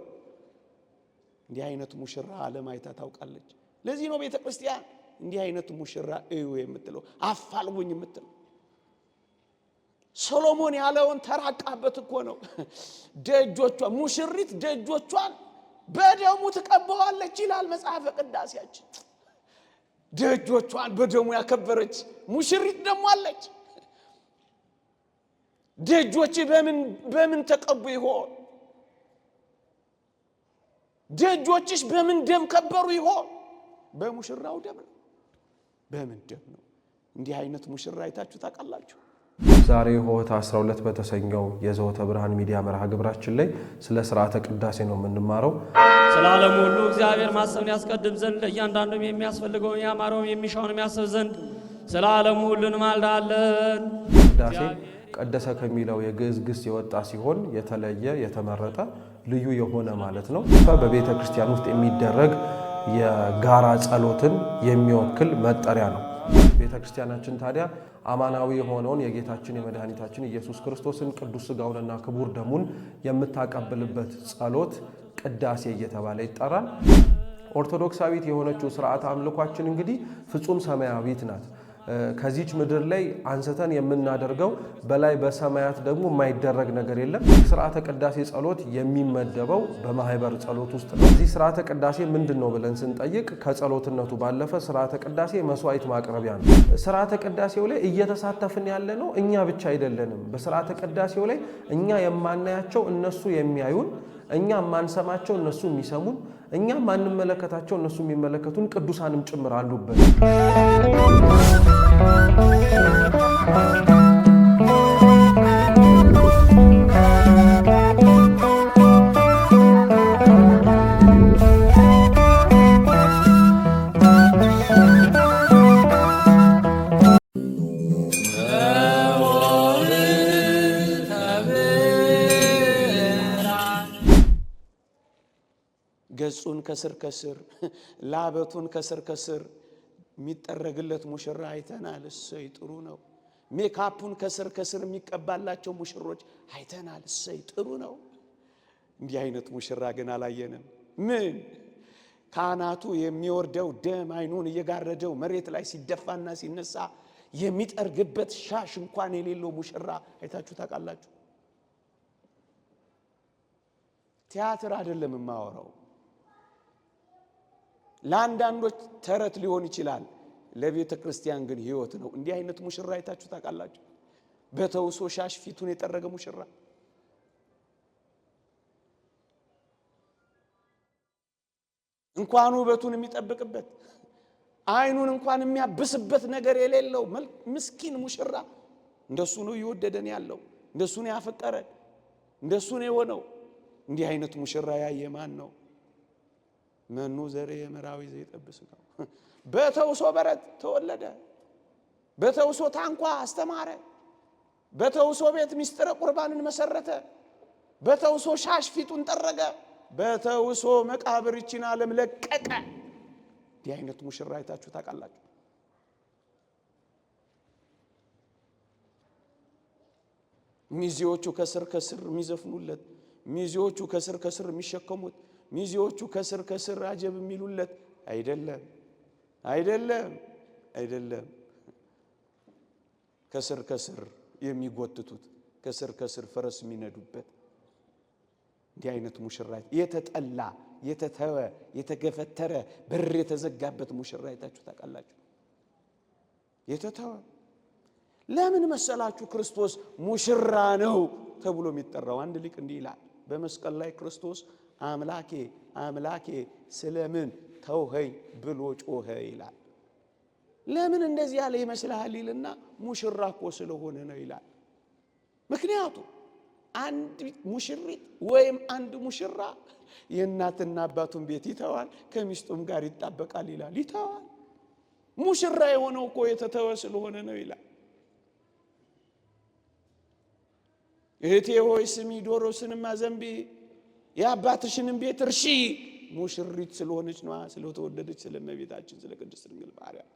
እንዲህ አይነት ሙሽራ ዓለም አይታ ታውቃለች። ለዚህ ነው ቤተ ክርስቲያን እንዲህ አይነት ሙሽራ እዩ የምትለው፣ አፋልጉኝ የምትለው። ሰሎሞን ያለውን ተራቃበት እኮ ነው። ደጆቿን ሙሽሪት ደጆቿን በደሙ ትቀበዋለች ይላል መጽሐፈ ቅዳሴያችን። ደጆቿን በደሙ ያከበረች ሙሽሪት ደግሞ አለች። ደጆች በምን ተቀቡ ይሆን? ደጆችሽ በምን ደም ከበሩ ይሆን? በሙሽራው ደም ነው። በምን ደም ነው? እንዲህ አይነት ሙሽራ አይታችሁ ታውቃላችሁ? ዛሬ ሆታ 12 በተሰኘው የዘወተ ብርሃን ሚዲያ መርሃ ግብራችን ላይ ስለ ሥርዓተ ቅዳሴ ነው የምንማረው። ስለ ዓለም ሁሉ እግዚአብሔር ማሰብን ያስቀድም ዘንድ ለእያንዳንዱም የሚያስፈልገውን ያማረውን የሚሻውን የሚያስብ ዘንድ ስለ ዓለም ሁሉ እንማልዳለን። ቅዳሴ ቀደሰ ከሚለው የግዕዝ ግስ የወጣ ሲሆን የተለየ የተመረጠ ልዩ የሆነ ማለት ነው። በቤተ ክርስቲያን ውስጥ የሚደረግ የጋራ ጸሎትን የሚወክል መጠሪያ ነው። ቤተ ክርስቲያናችን ታዲያ አማናዊ የሆነውን የጌታችን የመድኃኒታችን ኢየሱስ ክርስቶስን ቅዱስ ሥጋውንና ክቡር ደሙን የምታቀብልበት ጸሎት ቅዳሴ እየተባለ ይጠራል። ኦርቶዶክሳዊት የሆነችው ሥርዓተ አምልኳችን እንግዲህ ፍጹም ሰማያዊት ናት። ከዚች ምድር ላይ አንስተን የምናደርገው በላይ በሰማያት ደግሞ የማይደረግ ነገር የለም። ሥርዓተ ቅዳሴ ጸሎት የሚመደበው በማህበር ጸሎት ውስጥ ነው። እዚህ ሥርዓተ ቅዳሴ ምንድን ነው ብለን ስንጠይቅ ከጸሎትነቱ ባለፈ ሥርዓተ ቅዳሴ መስዋዕት ማቅረቢያ ነው። ሥርዓተ ቅዳሴው ላይ እየተሳተፍን ያለ ነው እኛ ብቻ አይደለንም። በሥርዓተ ቅዳሴው ላይ እኛ የማናያቸው እነሱ የሚያዩን፣ እኛ የማንሰማቸው እነሱ የሚሰሙን፣ እኛ ማንመለከታቸው እነሱ የሚመለከቱን ቅዱሳንም ጭምር አሉበት። ገጹን ከስር ከስር ላበቱን ከስር ከስር የሚጠረግለት ሙሽራ አይተናል። እሰይ ጥሩ ነው። ሜካፑን ከስር ከስር የሚቀባላቸው ሙሽሮች አይተናል። እሰይ ጥሩ ነው። እንዲህ አይነት ሙሽራ ግን አላየንም። ምን ካህናቱ የሚወርደው ደም አይኑን እየጋረደው መሬት ላይ ሲደፋና ሲነሳ የሚጠርግበት ሻሽ እንኳን የሌለው ሙሽራ አይታችሁ ታውቃላችሁ? ቲያትር አይደለም የማወራው። ለአንዳንዶች ተረት ሊሆን ይችላል፣ ለቤተ ክርስቲያን ግን ሕይወት ነው። እንዲህ አይነት ሙሽራ አይታችሁ ታውቃላችሁ? በተውሶ ሻሽ ፊቱን የጠረገ ሙሽራ እንኳን ውበቱን የሚጠብቅበት አይኑን እንኳን የሚያብስበት ነገር የሌለው ምስኪን ሙሽራ እንደሱ ነው እየወደደን ያለው፣ እንደሱ ነው ያፈቀረን፣ እንደሱ ነው የሆነው። እንዲህ አይነት ሙሽራ ያየ ማን ነው? መኑ ዘርእ የመራዊ ዘይጠብስ ነው። በተውሶ በረት ተወለደ፣ በተውሶ ታንኳ አስተማረ፣ በተውሶ ቤት ምስጢረ ቁርባንን መሰረተ፣ በተውሶ ሻሽ ፊቱን ጠረገ፣ በተውሶ መቃብር ይችን ዓለም ለቀቀ። እንዲህ አይነት ሙሽራ አይታችሁ ታውቃላችሁ? ሚዜዎቹ ከስር ከስር የሚዘፍኑለት፣ ሚዜዎቹ ከስር ከስር የሚሸከሙት፣ ሚዜዎቹ ከስር ከስር አጀብ የሚሉለት አይደለም፣ አይደለም፣ አይደለም። ከስር ከስር የሚጎትቱት፣ ከስር ከስር ፈረስ የሚነዱበት እንዲህ አይነት ሙሽራ የተጠላ የተተወ የተገፈተረ በር የተዘጋበት ሙሽራ አይታችሁ ታውቃላችሁ? የተተወ ለምን መሰላችሁ? ክርስቶስ ሙሽራ ነው ተብሎ የሚጠራው። አንድ ሊቅ እንዲህ ይላል በመስቀል ላይ ክርስቶስ አምላኬ አምላኬ ስለምን ተውኸኝ ብሎ ጮኸ ይላል። ለምን እንደዚህ ያለ ይመስልሃል ይልና ሙሽራ እኮ ስለሆነ ነው ይላል። ምክንያቱም አንድ ሙሽሪት ወይም አንድ ሙሽራ የእናትና አባቱን ቤት ይተዋል፣ ከሚስቱም ጋር ይጣበቃል ይላል። ይተዋል። ሙሽራ የሆነው እኮ የተተወ ስለሆነ ነው ይላል። እህቴ ሆይ ስሚ፣ ዶሮስንም አዘንቢ፣ የአባትሽንም ቤት እርሺ። ሙሽሪት ስለሆነች ነው፣ ስለተወደደች ስለእመቤታችን ስለ ቅድስት ድንግል ማርያም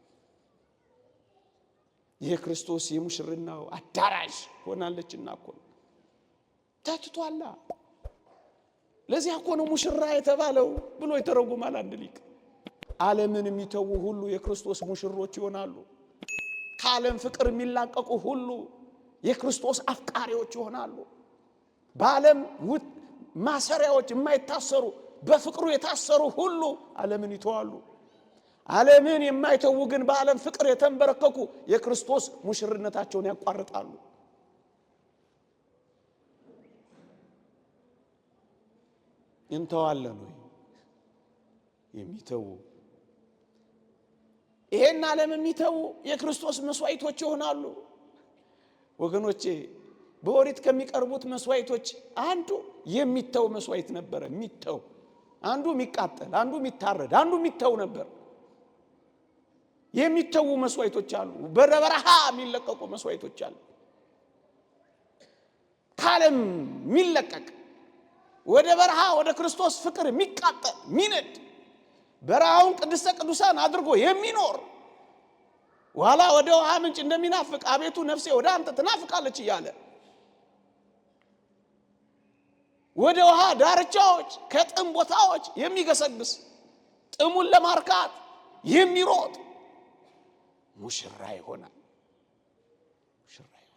የክርስቶስ የሙሽርናው አዳራሽ ሆናለችና እኮ ተትቷላ። ለዚህ እኮ ነው ሙሽራ የተባለው ብሎ ይተረጉማል አንድ ሊቅ። ዓለምን የሚተዉ ሁሉ የክርስቶስ ሙሽሮች ይሆናሉ። ከዓለም ፍቅር የሚላቀቁ ሁሉ የክርስቶስ አፍቃሪዎች ይሆናሉ። በዓለም ማሰሪያዎች የማይታሰሩ በፍቅሩ የታሰሩ ሁሉ ዓለምን ይተዋሉ። ዓለምን የማይተዉ ግን በዓለም ፍቅር የተንበረከኩ የክርስቶስ ሙሽርነታቸውን ያቋርጣሉ። እንተዋለን ወይ? የሚተዉ ይሄን ዓለም የሚተዉ የክርስቶስ መስዋዕቶች ይሆናሉ። ወገኖቼ በኦሪት ከሚቀርቡት መስዋዕቶች አንዱ የሚተው መስዋዕት ነበር። የሚተው አንዱ የሚቃጠል፣ አንዱ የሚታረድ፣ አንዱ የሚተው ነበር። የሚተው መስዋዕቶች አሉ። በረበረሃ የሚለቀቁ መስዋዕቶች አሉ። ካለም የሚለቀቅ ወደ በረሃ ወደ ክርስቶስ ፍቅር የሚቃጠል ሚነድ በረሃውን ቅድስተ ቅዱሳን አድርጎ የሚኖር ኋላ ወደ ውሃ ምንጭ እንደሚናፍቅ አቤቱ ነፍሴ ወደ አንተ ትናፍቃለች እያለ ወደ ውሃ ዳርቻዎች ከጥም ቦታዎች የሚገሰግስ ጥሙን ለማርካት የሚሮጥ ሙሽራ ይሆናል። ሙሽራ ይሆናል።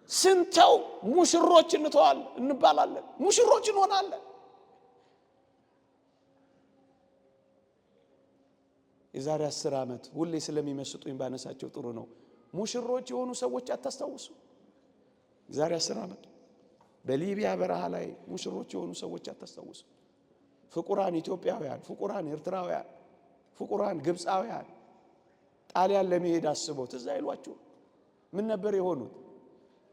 ስንተው ሙሽሮች እንባላለን፣ ሙሽሮች እንሆናለን። የዛሬ 10 ዓመት ሁሌ ስለሚመስጡኝ ባነሳቸው ጥሩ ነው። ሙሽሮች የሆኑ ሰዎች አታስታውሱ? የዛሬ 10 ዓመት በሊቢያ በረሃ ላይ ሙሽሮች የሆኑ ሰዎች አታስታውሱ? ፍቁራን ኢትዮጵያውያን፣ ፍቁራን ኤርትራውያን፣ ፍቁራን ግብፃውያን ጣሊያን ለመሄድ አስበው ትዝ አይሏችሁ? ምን ነበር የሆኑት?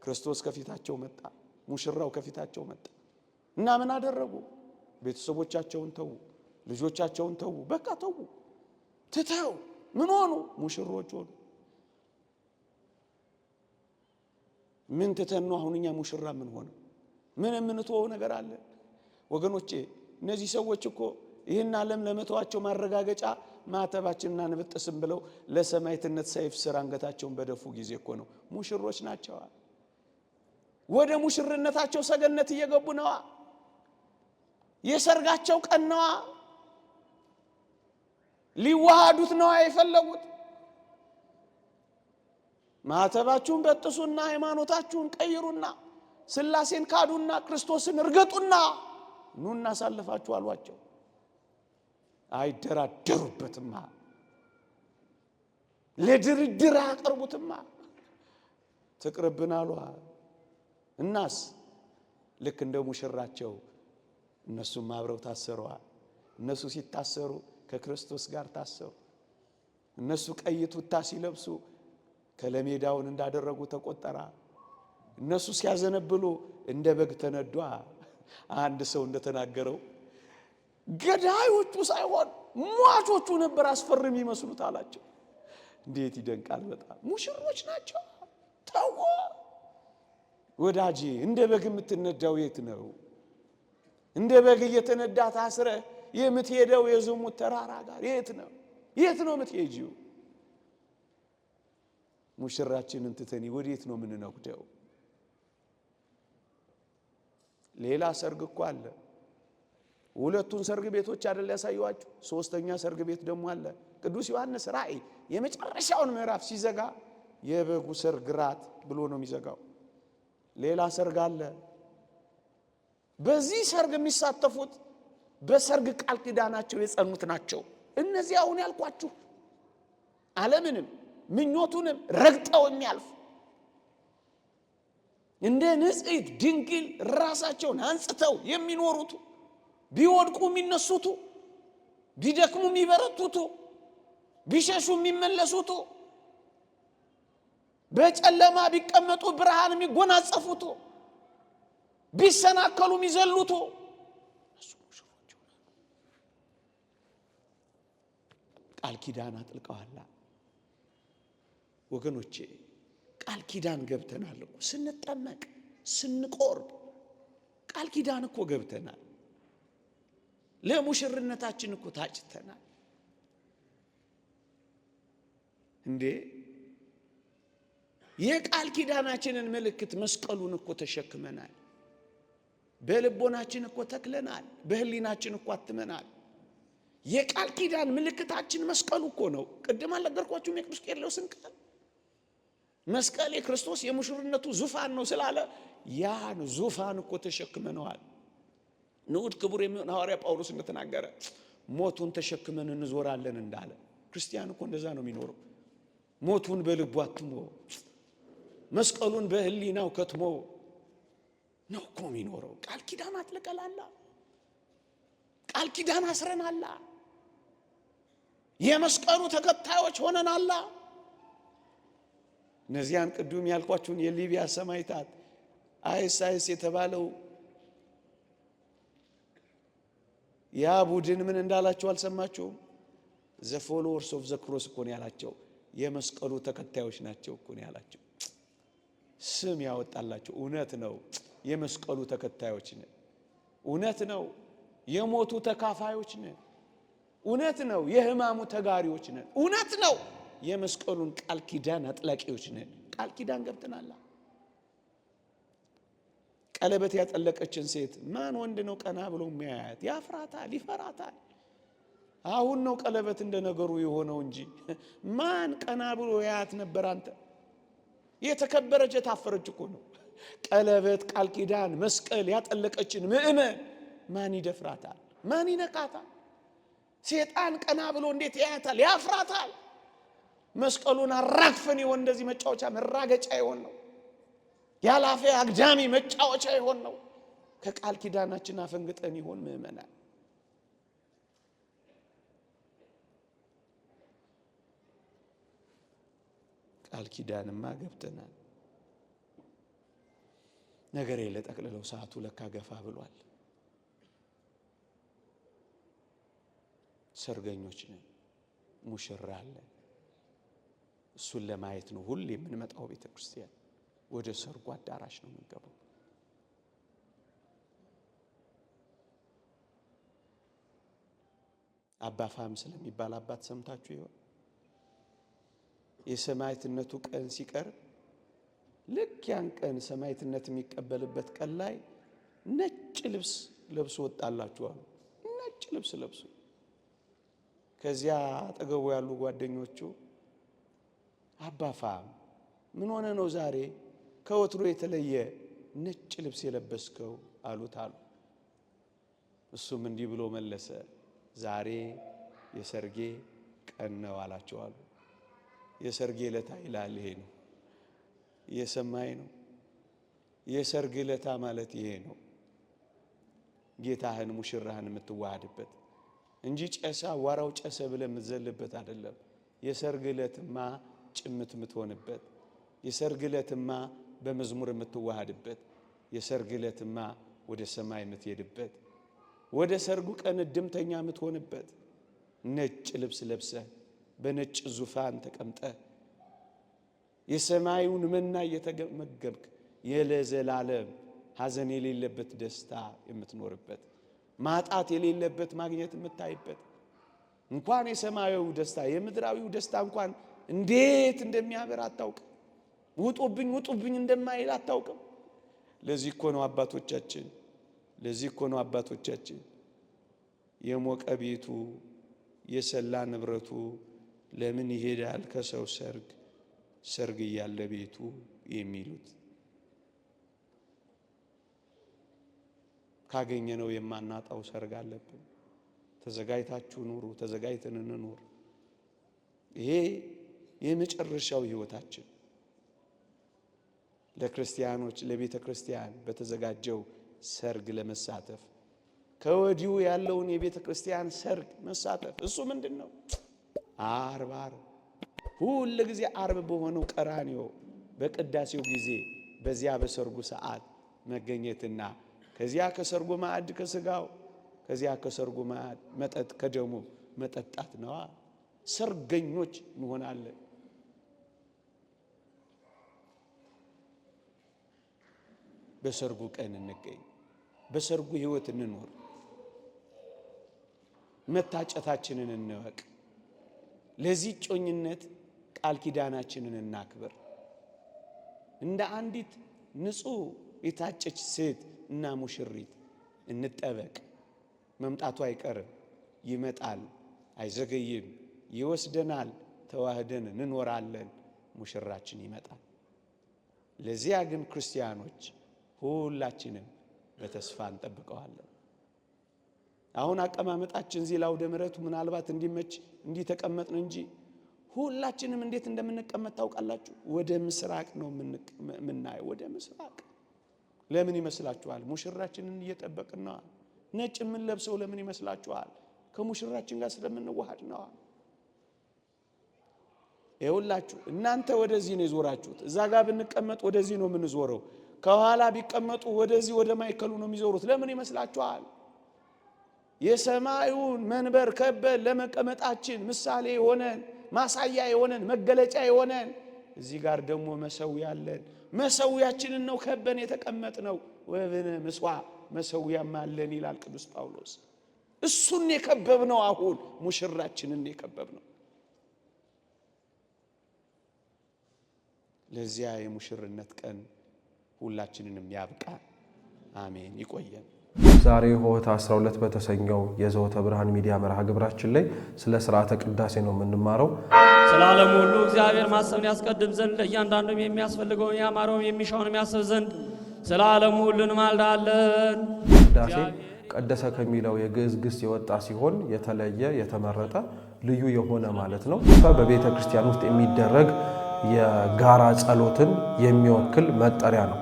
ክርስቶስ ከፊታቸው መጣ፣ ሙሽራው ከፊታቸው መጣ እና ምን አደረጉ? ቤተሰቦቻቸውን ተዉ፣ ልጆቻቸውን ተዉ፣ በቃ ተዉ። ትተው ምን ሆኑ? ሙሽሮች ሆኑ። ምን ትተን ነው አሁን እኛ ሙሽራ ምን ሆነ? ምን የምንተወው ነገር አለ? ወገኖቼ እነዚህ ሰዎች እኮ ይህን ዓለም ለመተዋቸው ማረጋገጫ ማተባችንና እንብጥስም ብለው ለሰማዕትነት ሰይፍ ስር አንገታቸውን በደፉ ጊዜ እኮ ነው ሙሽሮች ናቸው። ወደ ሙሽርነታቸው ሰገነት እየገቡ ነዋ። የሰርጋቸው ቀን ነዋ። ሊዋሃዱት ነዋ የፈለጉት። ማተባችሁን በጥሱና ሃይማኖታችሁን ቀይሩና ሥላሴን ካዱና ክርስቶስን እርገጡና ኑና ሳልፋችሁ አሏቸው። አይደራደሩበትማ፣ ለድርድር አቀርቡትማ። ትቅርብን አሏ። እናስ ልክ እንደ ሙሽራቸው እነሱም አብረው ታሰሩዋል። እነሱ ሲታሰሩ ከክርስቶስ ጋር ታሰሩ። እነሱ ቀይ ቱታ ሲለብሱ ከለሜዳውን እንዳደረጉ ተቆጠራ። እነሱ ሲያዘነብሉ እንደ በግ ተነዷ። አንድ ሰው እንደተናገረው ገዳዮቹ ሳይሆን ሟቾቹ ነበር አስፈርም ይመስሉት አላቸው። እንዴት ይደንቃል! በጣም ሙሽሮች ናቸው። ተው ወዳጄ፣ እንደ በግ የምትነዳው የት ነው? እንደ በግ እየተነዳ ታስረ የምትሄደው የዝሙት ተራራ ጋር የት ነው? የት ነው የምትሄጂው? ሙሽራችንን ትተን ወዴት ነው የምንነጉደው? ሌላ ሰርግ እኮ አለ። ሁለቱን ሰርግ ቤቶች አይደል ያሳዩዋችሁ? ሶስተኛ ሰርግ ቤት ደግሞ አለ። ቅዱስ ዮሐንስ ራእይ የመጨረሻውን ምዕራፍ ሲዘጋ የበጉ ሰርግ ራት ብሎ ነው የሚዘጋው። ሌላ ሰርግ አለ። በዚህ ሰርግ የሚሳተፉት በሰርግ ቃል ኪዳናቸው የጸኑት ናቸው። እነዚህ አሁን ያልኳችሁ ዓለምንም ምኞቱንም ረግጠው የሚያልፉ እንደ ንጽሕት ድንግል ራሳቸውን አንጽተው የሚኖሩት፣ ቢወድቁ የሚነሱት፣ ቢደክሙ የሚበረቱት፣ ቢሸሹ የሚመለሱት፣ በጨለማ ቢቀመጡ ብርሃን የሚጎናጸፉት፣ ቢሰናከሉ የሚዘሉት ቃል ኪዳን አጥልቀዋል። ወገኖቼ ቃል ኪዳን ገብተናል እኮ ስንጠመቅ ስንቆርብ ቃል ኪዳን እኮ ገብተናል። ለሙሽርነታችን እኮ ታጭተናል። እንዴ የቃል ኪዳናችንን ምልክት መስቀሉን እኮ ተሸክመናል። በልቦናችን እኮ ተክለናል። በህሊናችን እኮ አትመናል። የቃል ኪዳን ምልክታችን መስቀሉ እኮ ነው። ቅድም አልነገርኳችሁም? የቅዱስ ቄርሎስን ቃል መስቀል የክርስቶስ የሙሽርነቱ ዙፋን ነው ስላለ ያን ዙፋን እኮ ተሸክመነዋል። ንዑድ ክቡር የሚሆን ሐዋርያ ጳውሎስ እንደተናገረ ሞቱን ተሸክመን እንዞራለን እንዳለ ክርስቲያን እኮ እንደዛ ነው የሚኖረው። ሞቱን በልቡ አትሞ መስቀሉን በህሊናው ከትሞ ነው እኮ የሚኖረው። ቃል ኪዳን አጥልቀናል። ቃል ኪዳን አስረናል። የመስቀሉ ተከታዮች ሆነናል። እነዚያን ቅዱም ያልኳችሁን የሊቢያ ሰማዕታት አይኤስ የተባለው ያ ቡድን ምን እንዳላቸው አልሰማችሁም? ዘ ፎሎወርስ ኦፍ ዘ ክሮስ እኮ ነው ያላቸው። የመስቀሉ ተከታዮች ናቸው እኮ ነው ያላቸው። ስም ያወጣላቸው። እውነት ነው፣ የመስቀሉ ተከታዮች ነን። እውነት ነው፣ የሞቱ ተካፋዮች ነን። እውነት ነው፣ የሕማሙ ተጋሪዎች ነን። እውነት ነው፣ የመስቀሉን ቃል ኪዳን አጥላቂዎች ነን። ቃል ኪዳን ገብተናል። ቀለበት ያጠለቀችን ሴት ማን ወንድ ነው ቀና ብሎ የሚያያት? ያፍራታል፣ ይፈራታል። አሁን ነው ቀለበት እንደ ነገሩ የሆነው እንጂ ማን ቀና ብሎ ያያት ነበር? አንተ የተከበረች የታፈረች እኮ ነው። ቀለበት ቃል ኪዳን መስቀል ያጠለቀችን ምእመን ማን ይደፍራታል? ማን ይነካታል? ሴጣን ቀና ብሎ እንዴት ያያታል? ያፍራታል። መስቀሉን አራግፈን ይሆን እንደዚህ መጫወቻ መራገጫ ይሆን ነው? ያላፈ አግዳሚ መጫወቻ ይሆን ነው? ከቃል ኪዳናችን አፈንግጠን ይሆን ምእመናን? ቃል ኪዳንማ ገብተናል። ነገር የለጠቅልለው ሰዓቱ ለካ ገፋ ብሏል። ሰርገኞች ነን፣ ሙሽራ አለ። እሱን ለማየት ነው ሁሌ የምንመጣው ቤተ ክርስቲያን። ወደ ሰርጉ አዳራሽ ነው የምንገባው። አባ ፋም ስለሚባል አባት ሰምታችሁ ይሆን? የሰማዕትነቱ ቀን ሲቀርብ ልክ ያን ቀን ሰማዕትነት የሚቀበልበት ቀን ላይ ነጭ ልብስ ለብሶ ወጣላችኋል። ነጭ ልብስ ለብሶ ከዚያ አጠገቡ ያሉ ጓደኞቹ አባ ፋም ምን ሆነ ነው ዛሬ ከወትሮ የተለየ ነጭ ልብስ የለበስከው አሉት አሉ። እሱም እንዲህ ብሎ መለሰ፣ ዛሬ የሰርጌ ቀን ነው አላቸው አሉ። የሰርጌ ዕለታ ይላል ይሄ ነው። እየሰማይ ነው። የሰርግ ዕለታ ማለት ይሄ ነው። ጌታህን ሙሽራህን የምትዋሃድበት እንጂ ጨሳ ዋራው ጨሰ ብለህ የምትዘልበት አይደለም። የሰርግ ዕለትማ ጭምት የምትሆንበት፣ የሰርግ ዕለትማ በመዝሙር የምትዋሃድበት፣ የሰርግ ዕለትማ ወደ ሰማይ የምትሄድበት፣ ወደ ሰርጉ ቀን እድምተኛ የምትሆንበት፣ ነጭ ልብስ ለብሰህ በነጭ ዙፋን ተቀምጠህ የሰማዩን መና እየተመገብክ የለዘላለም ሐዘን የሌለበት ደስታ የምትኖርበት፣ ማጣት የሌለበት ማግኘት የምታይበት፣ እንኳን የሰማያዊው ደስታ የምድራዊው ደስታ እንኳን እንዴት እንደሚያበር አታውቅም። ውጡብኝ ውጡብኝ እንደማይል አታውቅም። ለዚህ እኮ ነው አባቶቻችን የሞቀ ቤቱ የሰላ ንብረቱ ለምን ይሄዳል ከሰው ሰርግ ሰርግ እያለ ቤቱ የሚሉት። ካገኘነው የማናጣው ሰርግ አለብን። ተዘጋጅታችሁ ኑሩ፣ ተዘጋጅተን እንኑር። ይሄ የመጨረሻው ህይወታችን ለክርስቲያኖች ለቤተ ክርስቲያን በተዘጋጀው ሰርግ ለመሳተፍ ከወዲሁ ያለውን የቤተ ክርስቲያን ሰርግ መሳተፍ። እሱ ምንድነው? ዓርብ ሁሉ ጊዜ ዓርብ በሆነው ቀራንዮ በቅዳሴው ጊዜ በዚያ በሰርጉ ሰዓት መገኘትና ከዚያ ከሰርጉ ማዕድ ከስጋው ከዚያ ከሰርጉ ማዕድ መጠጥ ከደሙ መጠጣት ነው። ሰርገኞች እንሆናለን። በሰርጉ ቀን እንገኝ፣ በሰርጉ ህይወት እንኖር፣ መታጨታችንን እንወቅ። ለዚህ ጮኝነት ቃል ኪዳናችንን እናክብር። እንደ አንዲት ንጹህ የታጨች ሴት እና ሙሽሪት እንጠበቅ። መምጣቱ አይቀርም፣ ይመጣል፣ አይዘገይም፣ ይወስደናል። ተዋህደን እንኖራለን። ሙሽራችን ይመጣል። ለዚያ ግን ክርስቲያኖች ሁላችንም በተስፋ እንጠብቀዋለን። አሁን አቀማመጣችን እዚህ ለአውደ ምሕረቱ ምናልባት እንዲመች እንዲተቀመጥን እንጂ ሁላችንም እንዴት እንደምንቀመጥ ታውቃላችሁ? ወደ ምስራቅ ነው የምናየው። ወደ ምስራቅ ለምን ይመስላችኋል? ሙሽራችንን እየጠበቅን ነው። ነጭ የምንለብሰው ለምን ይመስላችኋል? ከሙሽራችን ጋር ስለምንዋሃድ ነው። ይኸውላችሁ እናንተ ወደዚህ ነው የዞራችሁት። እዛ ጋር ብንቀመጥ ወደዚህ ነው የምንዞረው። ከኋላ ቢቀመጡ ወደዚህ ወደ ማይከሉ ነው የሚዞሩት። ለምን ይመስላችኋል? የሰማዩን መንበር ከበን ለመቀመጣችን ምሳሌ የሆነን ማሳያ የሆነን መገለጫ የሆነን እዚህ ጋር ደግሞ መሰዊያ አለን። መሰዊያችንን ነው ከበን የተቀመጥነው። ወብነ ምስዋዕ መሰዊያም አለን ይላል ቅዱስ ጳውሎስ። እሱን የከበብነው አሁን ሙሽራችንን የከበብነው ለዚያ የሙሽርነት ቀን ሁላችንንም ያብቃ። አሜን። ይቆየን። ዛሬ ሆህታ 12 በተሰኘው የዘወተ ብርሃን ሚዲያ መርሃ ግብራችን ላይ ስለ ሥርዓተ ቅዳሴ ነው የምንማረው። ስለ ዓለም ሁሉ እግዚአብሔር ማሰብን ያስቀድም ዘንድ ለእያንዳንዱም የሚያስፈልገውን ያማረውን የሚሻውን የሚያስብ ዘንድ ስለ ዓለም ሁሉ እንማልዳለን። ቅዳሴ ቀደሰ ከሚለው የግዕዝ ግስ የወጣ ሲሆን የተለየ የተመረጠ ልዩ የሆነ ማለት ነው። በቤተ ክርስቲያን ውስጥ የሚደረግ የጋራ ጸሎትን የሚወክል መጠሪያ ነው።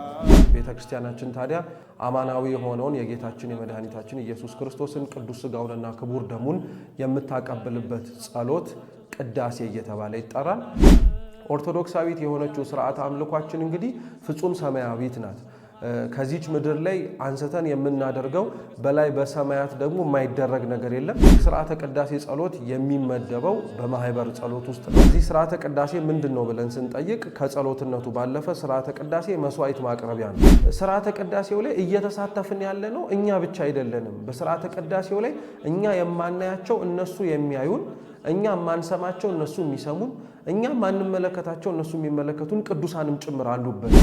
ቤተ ክርስቲያናችን ታዲያ አማናዊ የሆነውን የጌታችን የመድኃኒታችን ኢየሱስ ክርስቶስን ቅዱስ ሥጋውንና ክቡር ደሙን የምታቀብልበት ጸሎት ቅዳሴ እየተባለ ይጠራል። ኦርቶዶክሳዊት የሆነችው ሥርዓተ አምልኳችን እንግዲህ ፍጹም ሰማያዊት ናት። ከዚች ምድር ላይ አንስተን የምናደርገው በላይ በሰማያት ደግሞ የማይደረግ ነገር የለም። ሥርዓተ ቅዳሴ ጸሎት የሚመደበው በማህበር ጸሎት ውስጥ ነው። እዚህ ሥርዓተ ቅዳሴ ምንድን ነው ብለን ስንጠይቅ ከጸሎትነቱ ባለፈ ሥርዓተ ቅዳሴ መስዋዕት ማቅረቢያ ነው። ሥርዓተ ቅዳሴው ላይ እየተሳተፍን ያለ ነው እኛ ብቻ አይደለንም። በሥርዓተ ቅዳሴው ላይ እኛ የማናያቸው እነሱ የሚያዩን፣ እኛ የማንሰማቸው እነሱ የሚሰሙን፣ እኛ ማንመለከታቸው እነሱ የሚመለከቱን ቅዱሳንም ጭምር አሉበት።